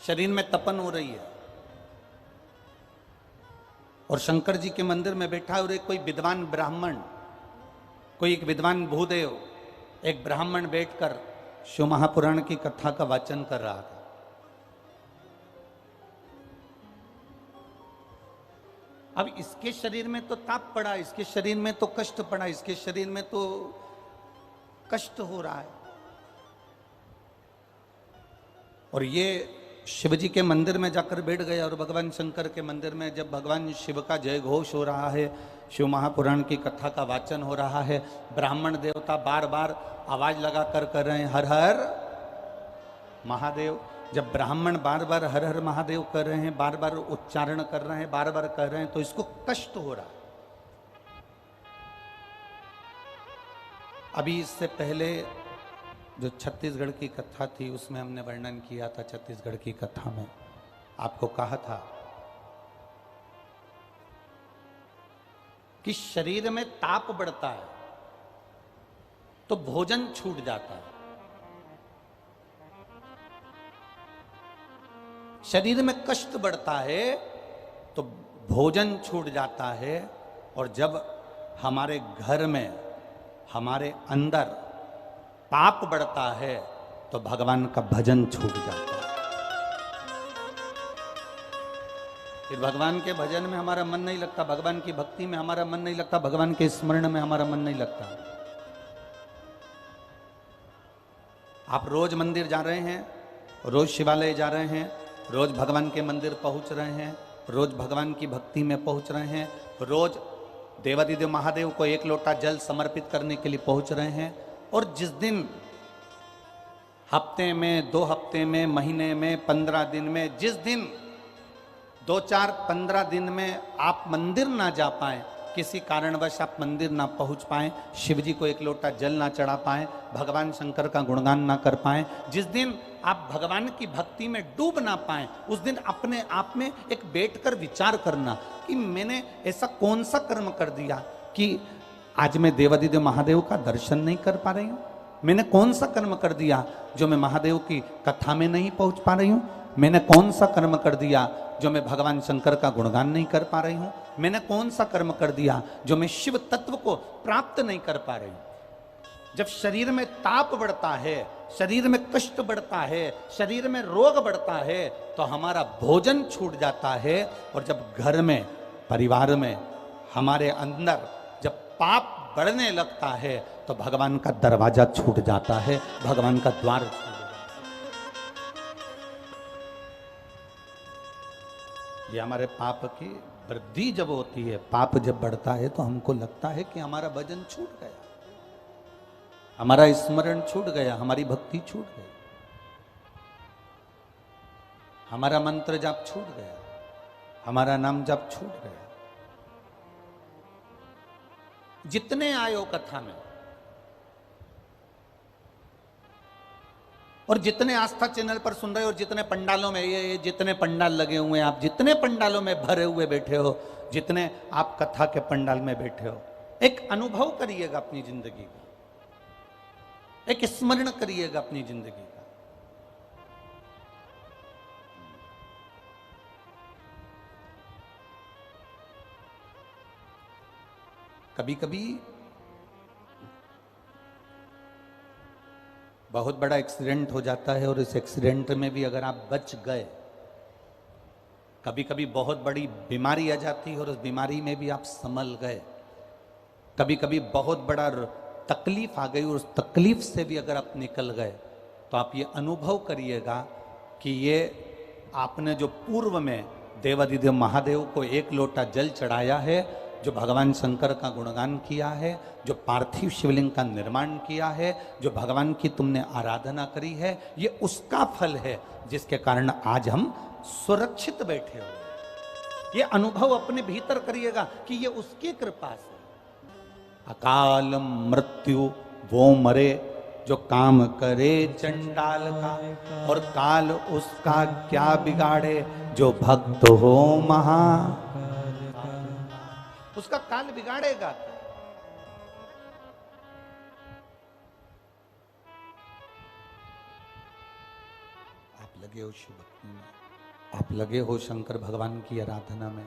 शरीर में तपन हो रही है, और शंकर जी के मंदिर में बैठा है और एक कोई विद्वान ब्राह्मण, कोई एक विद्वान भूदेव, एक ब्राह्मण बैठकर शिव महापुराण की कथा का वाचन कर रहा था। अब इसके शरीर में तो ताप पड़ा, इसके शरीर में तो कष्ट पड़ा, इसके शरीर में तो कष्ट हो रहा है, और ये शिव जी के मंदिर में जाकर बैठ गया। और भगवान शंकर के मंदिर में जब भगवान शिव का जय घोष हो रहा है, शिव महापुराण की कथा का वाचन हो रहा है, ब्राह्मण देवता बार बार आवाज लगाकर कर रहे हैं हर हर महादेव। जब ब्राह्मण बार बार हर हर महादेव कर रहे हैं, बार बार उच्चारण कर रहे हैं, बार बार कर रहे हैं, तो इसको कष्ट हो रहा है। अभी इससे पहले जो छत्तीसगढ़ की कथा थी उसमें हमने वर्णन किया था। छत्तीसगढ़ की कथा में आपको कहा था कि शरीर में ताप बढ़ता है तो भोजन छूट जाता है, शरीर में कष्ट बढ़ता है तो भोजन छूट जाता है, और जब हमारे घर में, हमारे अंदर पाप बढ़ता है तो भगवान का भजन छूट जाता है। फिर भगवान के भजन में हमारा मन नहीं लगता, भगवान की भक्ति में हमारा मन नहीं लगता, भगवान के स्मरण में हमारा मन नहीं लगता। आप रोज मंदिर जा रहे हैं, रोज शिवालय जा रहे हैं, रोज भगवान के मंदिर पहुंच रहे हैं, रोज भगवान की भक्ति में पहुंच रहे हैं, रोज देवादिदेव महादेव को एक लोटा जल समर्पित करने के लिए पहुंच रहे हैं, और जिस दिन हफ्ते में, 2 हफ्ते में, महीने में, 15 दिन में, जिस दिन 2, 4, 15 दिन में आप मंदिर ना जा पाए, किसी कारणवश आप मंदिर ना पहुंच पाए, शिव जी को एक लोटा जल ना चढ़ा पाए, भगवान शंकर का गुणगान ना कर पाए, जिस दिन आप भगवान की भक्ति में डूब ना पाए, उस दिन अपने आप में एक बैठकर विचार करना कि मैंने ऐसा कौन सा कर्म कर दिया कि आज मैं देवादिदेव महादेव का दर्शन नहीं कर पा रही हूं। मैंने कौन सा कर्म कर दिया जो मैं महादेव की कथा में नहीं पहुंच पा रही हूं। मैंने कौन सा कर्म कर दिया जो मैं भगवान शंकर का गुणगान नहीं कर पा रही हूं। मैंने कौन सा कर्म कर दिया जो मैं शिव तत्व को प्राप्त नहीं कर पा रही हूं। जब शरीर में ताप बढ़ता है, शरीर में कष्ट बढ़ता है, शरीर में रोग बढ़ता है, तो हमारा भोजन छूट जाता है, और जब घर में, परिवार में, हमारे अंदर जब पाप बढ़ने लगता है तो भगवान का दरवाजा छूट जाता है, भगवान का द्वार छूट जाता है। ये हमारे पाप की वृद्धि जब होती है, पाप जब बढ़ता है, तो हमको लगता है कि हमारा भजन छूट गया, हमारा स्मरण छूट गया, हमारी भक्ति छूट गई, हमारा मंत्र जाप छूट गया, हमारा नाम जाप छूट गया। जितने आयो कथा में और जितने आस्था चैनल पर सुन रहे हो, और जितने पंडालों में, ये जितने पंडाल लगे हुए हैं, आप जितने पंडालों में भरे हुए बैठे हो, जितने आप कथा के पंडाल में बैठे हो, एक अनुभव करिएगा अपनी जिंदगी का, एक स्मरण करिएगा अपनी जिंदगी का। कभी कभी बहुत बड़ा एक्सीडेंट हो जाता है, और इस एक्सीडेंट में भी अगर आप बच गए कभी कभी बहुत बड़ी बीमारी आ जाती है और उस बीमारी में भी आप संभल गए। कभी कभी बहुत बड़ा तकलीफ आ गई और उस तकलीफ से भी अगर आप निकल गए तो आप ये अनुभव करिएगा कि ये आपने जो पूर्व में देवाधिदेव महादेव को एक लोटा जल चढ़ाया है, जो भगवान शंकर का गुणगान किया है, जो पार्थिव शिवलिंग का निर्माण किया है, जो भगवान की तुमने आराधना करी है, ये उसका फल है जिसके कारण आज हम सुरक्षित बैठे हुए हैं। ये अनुभव अपने भीतर करिएगा कि ये उसकी कृपा से। अकाल मृत्यु वो मरे जो काम करे चंडाल का, और काल उसका क्या बिगाड़े जो भक्त हो महा। उसका काल बिगाड़ेगा। आप लगे हो शिव भक्ति में, आप लगे हो शंकर भगवान की आराधना में,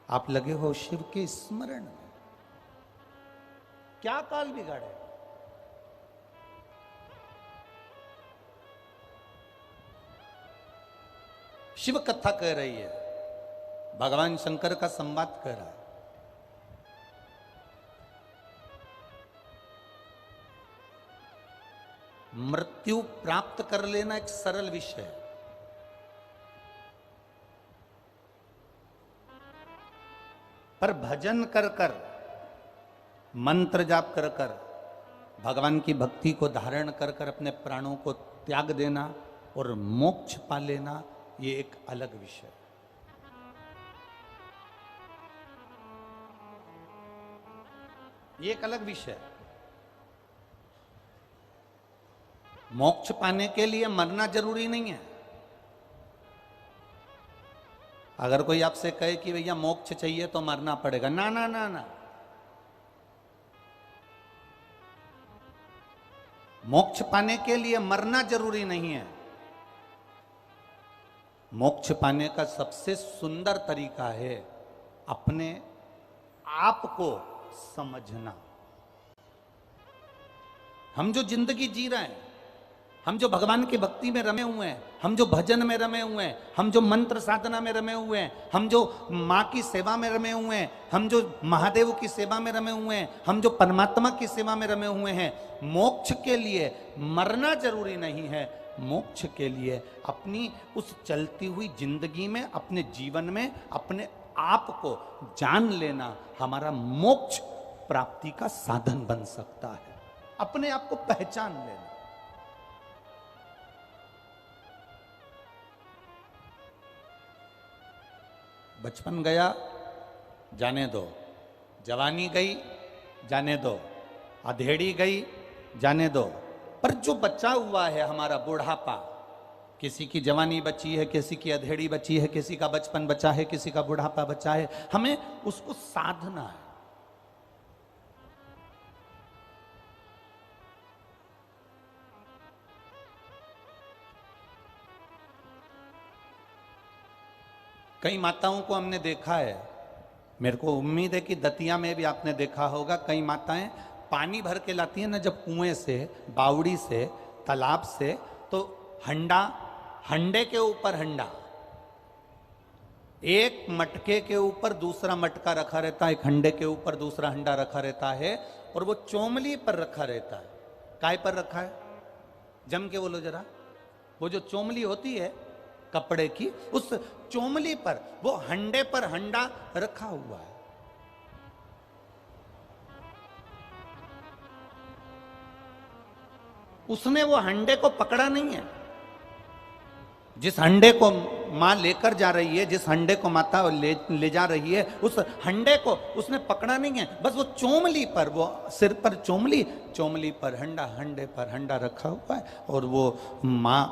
आप लगे हो शिव के स्मरण में, क्या काल बिगाड़े? शिव कथा कह रही है, भगवान शंकर का संवाद कर रहा है। मृत्यु प्राप्त कर लेना एक सरल विषय है, पर भजन कर कर, मंत्र जाप कर कर, भगवान की भक्ति को धारण कर कर अपने प्राणों को त्याग देना और मोक्ष पा लेना, ये एक अलग विषय है। ये एक अलग विषय है। मोक्ष पाने के लिए मरना जरूरी नहीं है। अगर कोई आपसे कहे कि भैया मोक्ष चाहिए तो मरना पड़ेगा, ना ना ना ना, मोक्ष पाने के लिए मरना जरूरी नहीं है। मोक्ष पाने का सबसे सुंदर तरीका है अपने आप को समझना। हम जो जिंदगी जी रहे हैं, हम जो भगवान की भक्ति में रमे हुए हैं, हम जो भजन में रमे हुए हैं, हम जो मंत्र साधना में रमे हुए हैं, हम जो माँ की सेवा में रमे हुए हैं, हम जो महादेव की सेवा में रमे हुए हैं, हम जो परमात्मा की सेवा में रमे हुए हैं, मोक्ष के लिए मरना जरूरी नहीं है। मोक्ष के लिए अपनी उस चलती हुई जिंदगी में, अपने जीवन में अपने आप को जान लेना हमारा मोक्ष प्राप्ति का साधन बन सकता है। अपने आप को पहचान लेना। बचपन गया जाने दो, जवानी गई जाने दो, अधेड़ी गई जाने दो, पर जो बचा हुआ है हमारा बुढ़ापा, किसी की जवानी बची है, किसी की अधेड़ी बची है, किसी का बचपन बचा है, किसी का बुढ़ापा बचा है, हमें उसको साधना है। कई माताओं को हमने देखा है, मेरे को उम्मीद है कि दतिया में भी आपने देखा होगा, कई माताएं पानी भर के लाती हैं ना जब कुएं से, बावड़ी से, तालाब से, तो हंडे के ऊपर हंडा, एक मटके के ऊपर दूसरा मटका रखा रहता है, एक हंडे के ऊपर दूसरा हंडा रखा रहता है, और वो चोमली पर रखा रहता है। काय पर रखा है? जम के बोलो जरा। वो जो चोमली होती है कपड़े की, उस चोमली पर, वो हंडे पर हंडा रखा हुआ है। उसने वो हंडे को पकड़ा नहीं है। जिस हंडे को मां लेकर जा रही है, जिस हंडे को माता ले जा रही है, उस हंडे को उसने पकड़ा नहीं है। बस वो चोमली पर, वो सिर पर चोमली, चोमली पर हंडा, हंडे पर हंडा रखा हुआ है, और वो मां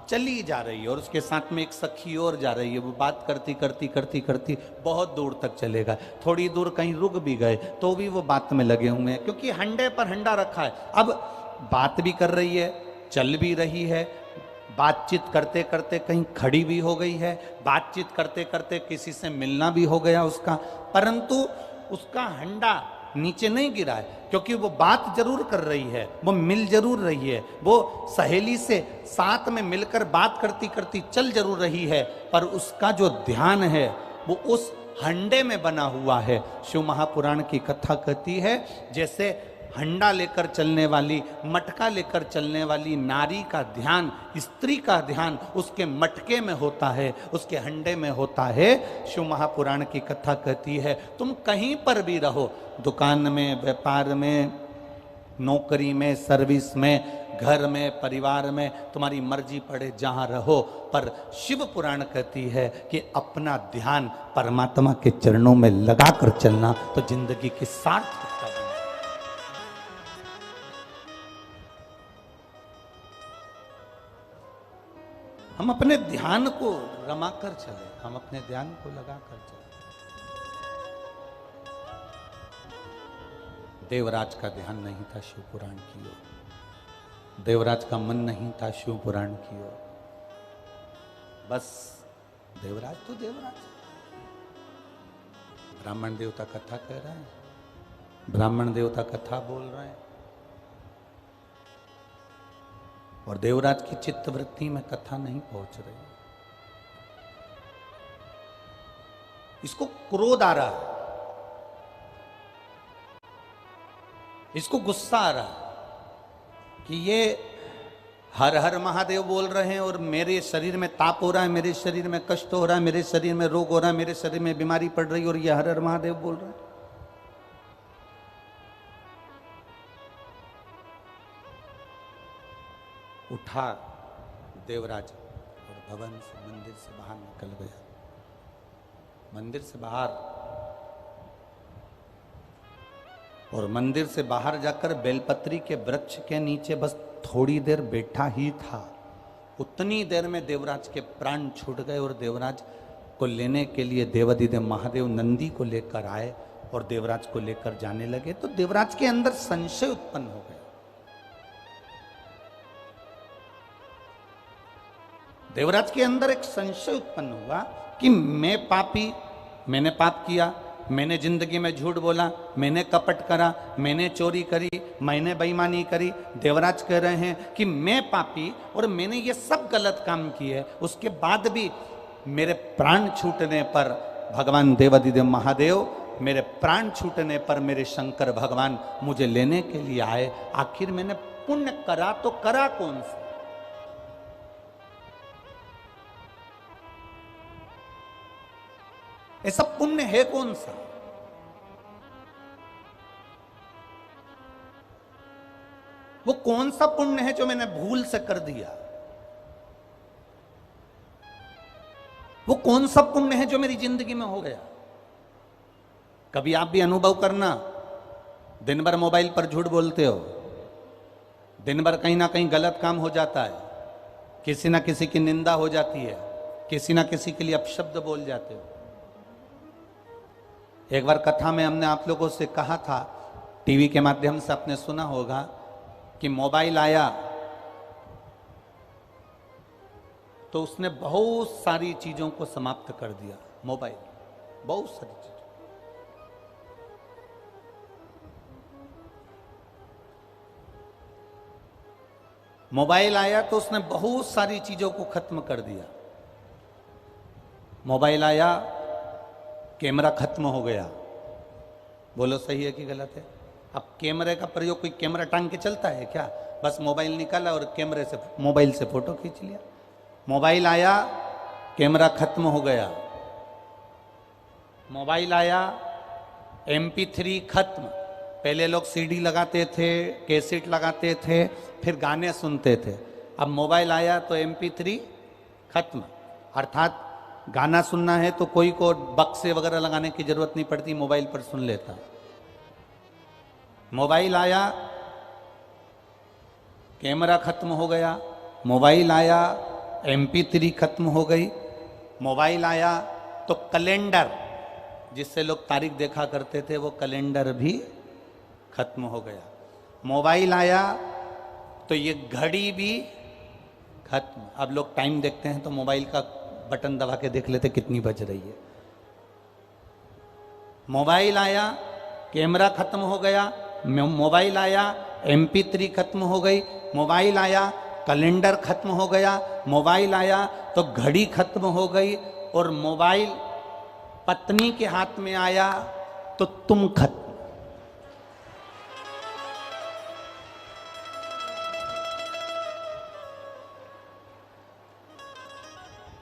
चली जा रही है और उसके साथ में एक सखी और जा रही है। वो बात करती करती करती करती बहुत दूर तक चलेगा। थोड़ी दूर कहीं रुक भी गए तो भी वो बात में लगे हुए हैं, क्योंकि हंडे पर हंडा रखा है। अब बात भी कर रही है, चल भी रही है, बातचीत करते करते कहीं खड़ी भी हो गई है, बातचीत करते करते किसी से मिलना भी हो गया उसका, परंतु उसका हंडा नीचे नहीं गिरा है, क्योंकि वो बात जरूर कर रही है, वो मिल जरूर रही है, वो सहेली से साथ में मिलकर बात करती करती चल जरूर रही है, पर उसका जो ध्यान है वो उस हंडे में बना हुआ है। शिव महापुराण की कथा कहती है जैसे हंडा लेकर चलने वाली, मटका लेकर चलने वाली नारी का ध्यान, स्त्री का ध्यान उसके मटके में होता है, उसके हंडे में होता है। शिव महापुराण की कथा कहती है तुम कहीं पर भी रहो, दुकान में, व्यापार में, नौकरी में, सर्विस में, घर में, परिवार में, तुम्हारी मर्जी पड़े जहां रहो, पर शिव पुराण कहती है कि अपना ध्यान परमात्मा के चरणों में लगाकर चलना तो जिंदगी की सार्थकता बने। हम अपने ध्यान को रमाकर चले, हम अपने ध्यान को लगाकर चले। देवराज का ध्यान नहीं था शिव पुराण की ओर, देवराज का मन नहीं था शिव पुराण की ओर। बस देवराज तो देवराज, ब्राह्मण देवता कथा कह रहे हैं, ब्राह्मण देवता कथा बोल रहे हैं, और देवराज की चित्त वृत्ति में कथा नहीं पहुंच रही। इसको क्रोध आ रहा है, इसको गुस्सा आ रहा है कि ये हर हर महादेव बोल रहे हैं और मेरे शरीर में ताप हो रहा है, मेरे शरीर में कष्ट हो रहा है, मेरे शरीर में रोग हो रहा है, मेरे शरीर में बीमारी पड़ रही है, और ये हर हर महादेव बोल रहे हैं। उठा देवराज और भवन से, मंदिर से बाहर निकल गया। मंदिर से बाहर, और मंदिर से बाहर जाकर बेलपत्री के वृक्ष के नीचे बस थोड़ी देर बैठा ही था। उतनी देर में देवराज के प्राण छूट गए, और देवराज को लेने के लिए देवाधिदेव महादेव नंदी को लेकर आए और देवराज को लेकर जाने लगे। तो देवराज के अंदर संशय उत्पन्न हो गया। देवराज के अंदर एक संशय उत्पन्न हुआ कि मैं पापी, मैंने पाप किया, मैंने जिंदगी में झूठ बोला, मैंने कपट करा, मैंने चोरी करी, मैंने बेईमानी करी। देवराज कह रहे हैं कि मैं पापी और मैंने ये सब गलत काम किए, उसके बाद भी मेरे प्राण छूटने पर भगवान देवाधिदेव महादेव, मेरे प्राण छूटने पर मेरे शंकर भगवान मुझे लेने के लिए आए। आखिर मैंने पुण्य करा तो करा कौन सा? ऐसा पुण्य है कौन सा? वो कौन सा पुण्य है जो मैंने भूल से कर दिया? वो कौन सा पुण्य है जो मेरी जिंदगी में हो गया? कभी आप भी अनुभव करना, दिन भर मोबाइल पर झूठ बोलते हो, दिन भर कहीं ना कहीं गलत काम हो जाता है, किसी ना किसी की निंदा हो जाती है, किसी ना किसी के लिए अपशब्द बोल जाते हो। एक बार कथा में हमने आप लोगों से कहा था, टीवी के माध्यम से आपने सुना होगा कि मोबाइल आया तो उसने बहुत सारी चीजों को समाप्त कर दिया। मोबाइल बहुत सारी चीजें, मोबाइल आया तो उसने बहुत सारी चीजों को खत्म कर दिया। मोबाइल आया, कैमरा खत्म हो गया। बोलो सही है कि गलत है? अब कैमरे का प्रयोग, कोई कैमरा टांग के चलता है क्या? बस मोबाइल निकाला और कैमरे से, मोबाइल से फोटो खींच लिया। मोबाइल आया, कैमरा खत्म हो गया। मोबाइल आया, MP3 खत्म। पहले लोग CD लगाते थे, कैसेट लगाते थे, फिर गाने सुनते थे। अब मोबाइल आया तो MP3 खत्म। अर्थात गाना सुनना है तो कोई को बक्से वगैरह लगाने की जरूरत नहीं पड़ती, मोबाइल पर सुन लेता। मोबाइल आया, कैमरा खत्म हो गया। मोबाइल आया, MP3 खत्म हो गई। मोबाइल आया तो कैलेंडर, जिससे लोग तारीख देखा करते थे, वो कैलेंडर भी खत्म हो गया। मोबाइल आया तो ये घड़ी भी खत्म। अब लोग टाइम देखते हैं तो मोबाइल का बटन दबा के देख लेते कितनी बज रही है। मोबाइल आया कैमरा खत्म हो गया, मोबाइल आया, MP3 खत्म हो गई, मोबाइल आया, कैलेंडर खत्म हो गया, मोबाइल आया तो घड़ी खत्म हो गई, और मोबाइल पत्नी के हाथ में आया तो तुम खत्म।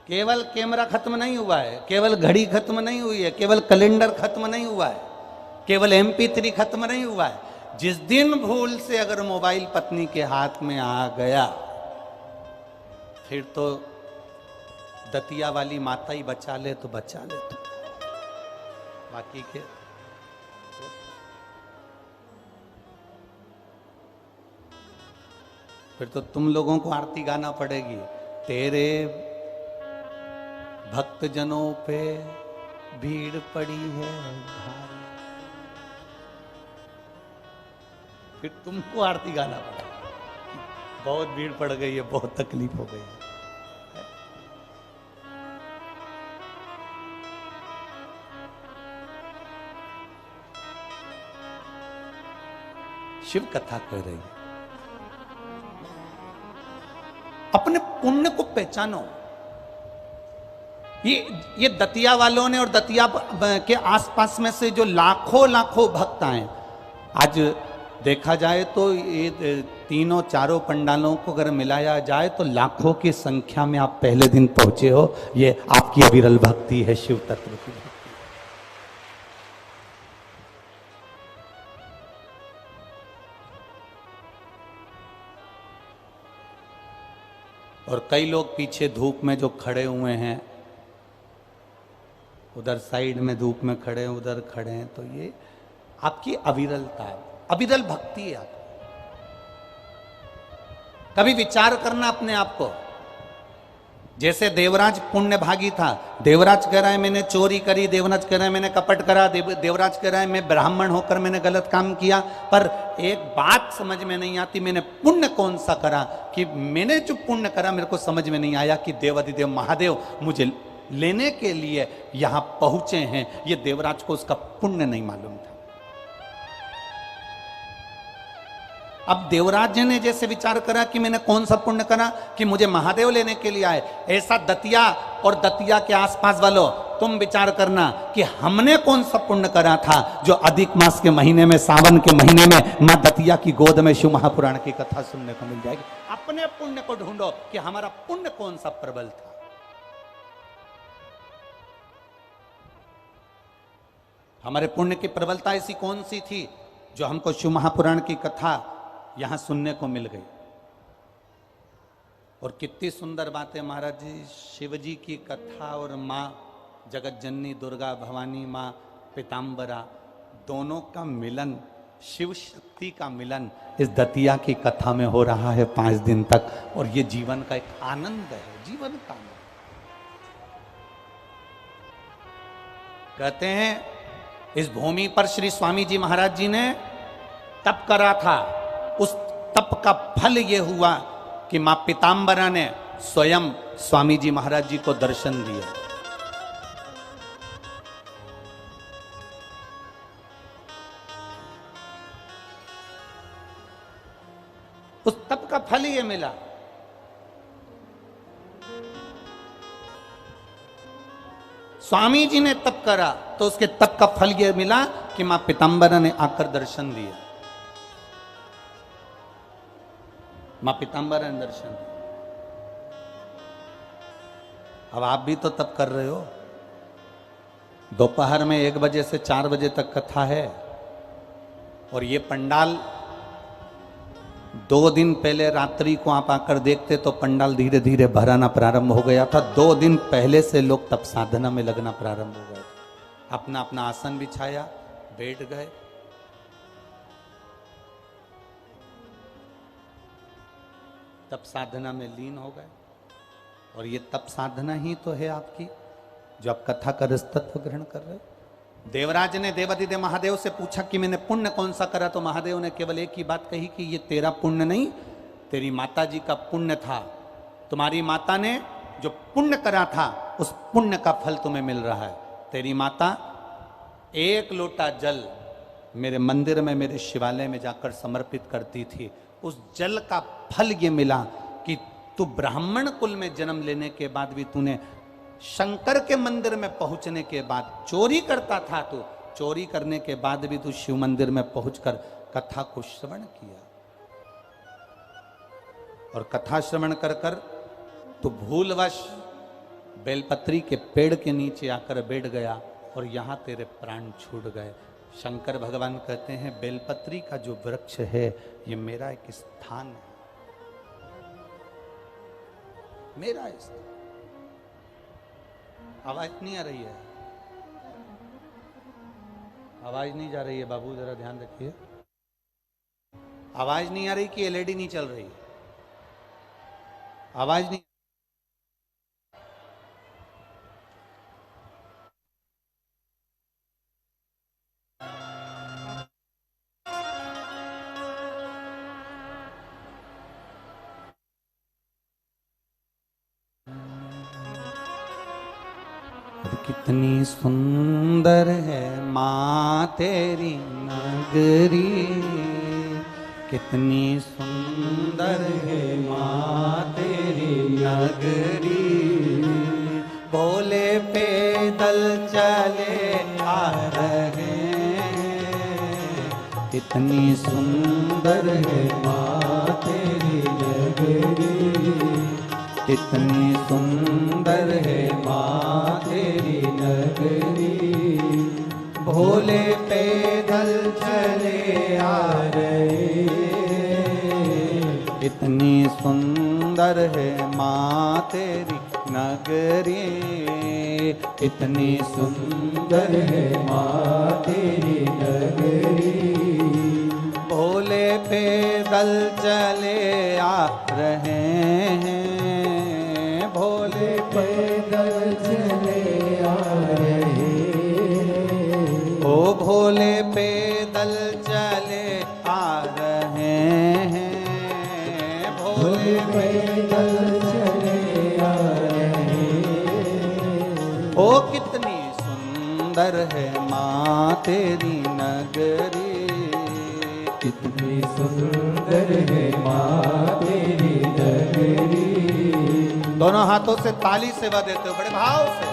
केवल कैमरा खत्म नहीं हुआ है, केवल घड़ी खत्म नहीं हुई है, केवल कैलेंडर खत्म नहीं हुआ है, केवल MP3 खत्म नहीं हुआ है। जिस दिन भूल से अगर मोबाइल पत्नी के हाथ में आ गया, फिर तो दतिया वाली माता ही बचा ले तो बचा ले, तो बाकी के फिर तो तुम लोगों को आरती गाना पड़ेगी। तेरे भक्तजनों पे भीड़ पड़ी है भारी, फिर तुमको आरती गाना पड़ेगा, बहुत भीड़ पड़ गई है, बहुत तकलीफ हो गई है। शिव कथा कह रही है, अपने पुण्य को पहचानो। ये दतिया वालों ने और दतिया के आसपास में से जो लाखों लाखों भक्त आए, आज देखा जाए तो ये तीनों चारों पंडालों को अगर मिलाया जाए तो लाखों की संख्या में आप पहले दिन पहुंचे हो। ये आपकी अविरल भक्ति है, शिव तत्व की भक्ति। और कई लोग पीछे धूप में जो खड़े हुए हैं, उधर साइड में धूप में खड़े हैं, उधर खड़े हैं, तो ये आपकी अविरलता है, अविरल भक्ति है। आप कभी विचार करना अपने आप को। जैसे देवराज पुण्य भागी था, देवराज कह रहा है मैंने चोरी करी, देवराज कह रहा है मैंने कपट करा, देवराज कह रहा है मैं ब्राह्मण होकर मैंने गलत काम किया, पर एक बात समझ में नहीं आती, मैंने पुण्य कौन सा करा कि मैंने जो पुण्य करा मेरे को समझ में नहीं आया कि देवाधिदेव महादेव मुझे लेने के लिए यहां पहुंचे हैं। ये देवराज को उसका पुण्य नहीं मालूम था। अब देवराज ने जैसे विचार करा कि मैंने कौन सा पुण्य करा कि मुझे महादेव लेने के लिए आए, ऐसा दतिया और दतिया के आसपास वालों तुम विचार करना कि हमने कौन सा पुण्य करा था जो अधिक मास के महीने में, सावन के महीने में मां दतिया की गोद में शिव महापुराण की कथा सुनने को मिल जाएगी। अपने पुण्य को ढूंढो कि हमारा पुण्य कौन सा प्रबल था। हमारे पुण्य की प्रबलता ऐसी कौन सी थी जो हमको शिव महापुराण की कथा यहां सुनने को मिल गई। और कितनी सुंदर बात है महाराज जी, शिव जी की कथा और माँ जगत जननी दुर्गा भवानी, माँ पीताम्बरा, दोनों का मिलन, शिव शक्ति का मिलन इस दतिया की कथा में हो रहा है 5 दिन तक। और ये जीवन का एक आनंद है, जीवन का आनंद। कहते हैं इस भूमि पर श्री स्वामी जी महाराज जी ने तप करा था, उस तप का फल ये हुआ कि मां पीताम्बरा ने स्वयं स्वामी जी महाराज जी को दर्शन दिया। उस तप का फल ये मिला। स्वामी जी ने तप करा तो उसके तप का फल ये मिला कि मां पीताम्बरा ने आकर दर्शन दिया। मां पीताम्बरा ने दर्शन दिया। अब आप भी तो तप कर रहे हो। दोपहर में 1 बजे से 4 बजे तक कथा है और ये पंडाल 2 दिन पहले रात्रि को आप आकर देखते तो पंडाल धीरे धीरे भराना प्रारंभ हो गया था। 2 दिन पहले से लोग तप साधना में लगना प्रारंभ हो गए। अपना अपना आसन बिछाया, बैठ गए। तप साधना में लीन हो गए। और ये तप साधना ही तो है आपकी, जो आप कथा का रसतत्व ग्रहण कर रहे हो। देवराज ने देवाधिदेव महादेव से पूछा कि मैंने पुण्य कौन सा करा, तो महादेव ने केवल एक ही बात कही कि ये तेरा पुण्य नहीं, तेरी माता जी का पुण्य था। तुम्हारी माता ने जो पुण्य करा था उस पुण्य का फल तुम्हें मिल रहा है। तेरी माता 1 लोटा जल मेरे मंदिर में, मेरे शिवालय में जाकर समर्पित करती थी। उस जल का फल ये मिला कि तू ब्राह्मण कुल में जन्म लेने के बाद भी तूने शंकर के मंदिर में पहुंचने के बाद चोरी करता था, तू चोरी करने के बाद भी तू शिव मंदिर में पहुंचकर कथा को श्रवण किया, और कथा श्रवण कर कर तू भूलवश बेलपत्री के पेड़ के नीचे आकर बैठ गया और यहां तेरे प्राण छूट गए। शंकर भगवान कहते हैं बेलपत्री का जो वृक्ष है ये मेरा एक स्थान है, मेरा स्थान। आवाज नहीं आ रही है, आवाज नहीं जा रही है बाबू, जरा ध्यान रखिए। आवाज नहीं आ रही कि एलईडी नहीं चल रही? आवाज नहीं। कितनी सुंदर है माँ तेरी नगरी, कितनी सुंदर है माँ तेरी नगरी। भोले पैदल चले आ रहे हैं, कितनी सुंदर है माँ तेरी नगरी, कितनी सुंदर है माँ तेरी नगरी। भोले पैदल चले आ रहे, कितनी सुंदर है माँ तेरी नगरी, कितनी सुंदर है माँ तेरी नगरी। भोले पैदल चले आ रहे हैं, भोले पैदल चले आ रहे, ओ भोले पैदल चले आ रहे हैं, भोले पैदल चले आ रहे। ओ कितनी सुंदर है माँ तेरी नगरी, कितनी सुंदर है माँ तेरी नगरी। दोनों हाथों से ताली सेवा देते हो बड़े भाव से।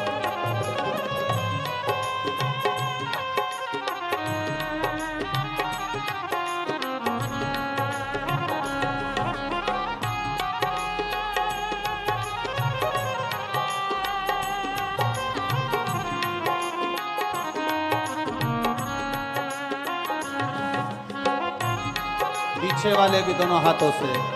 पीछे वाले भी दोनों हाथों से।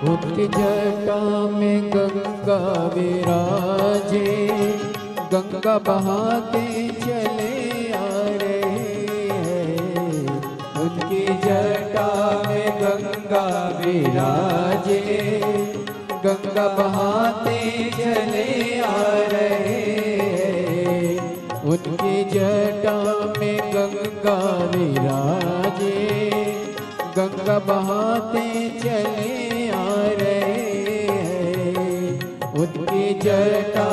उनकी जटा में गंगा विराजे, गंगा बहाते चले आ रहे हैं। उनकी जटा में गंगा विराजे, गंगा बहाते चले आ रहे हैं। उनकी जटा में गंगा विराजे, गंगा बहाते चले आ रहे हैं। उनकी जटा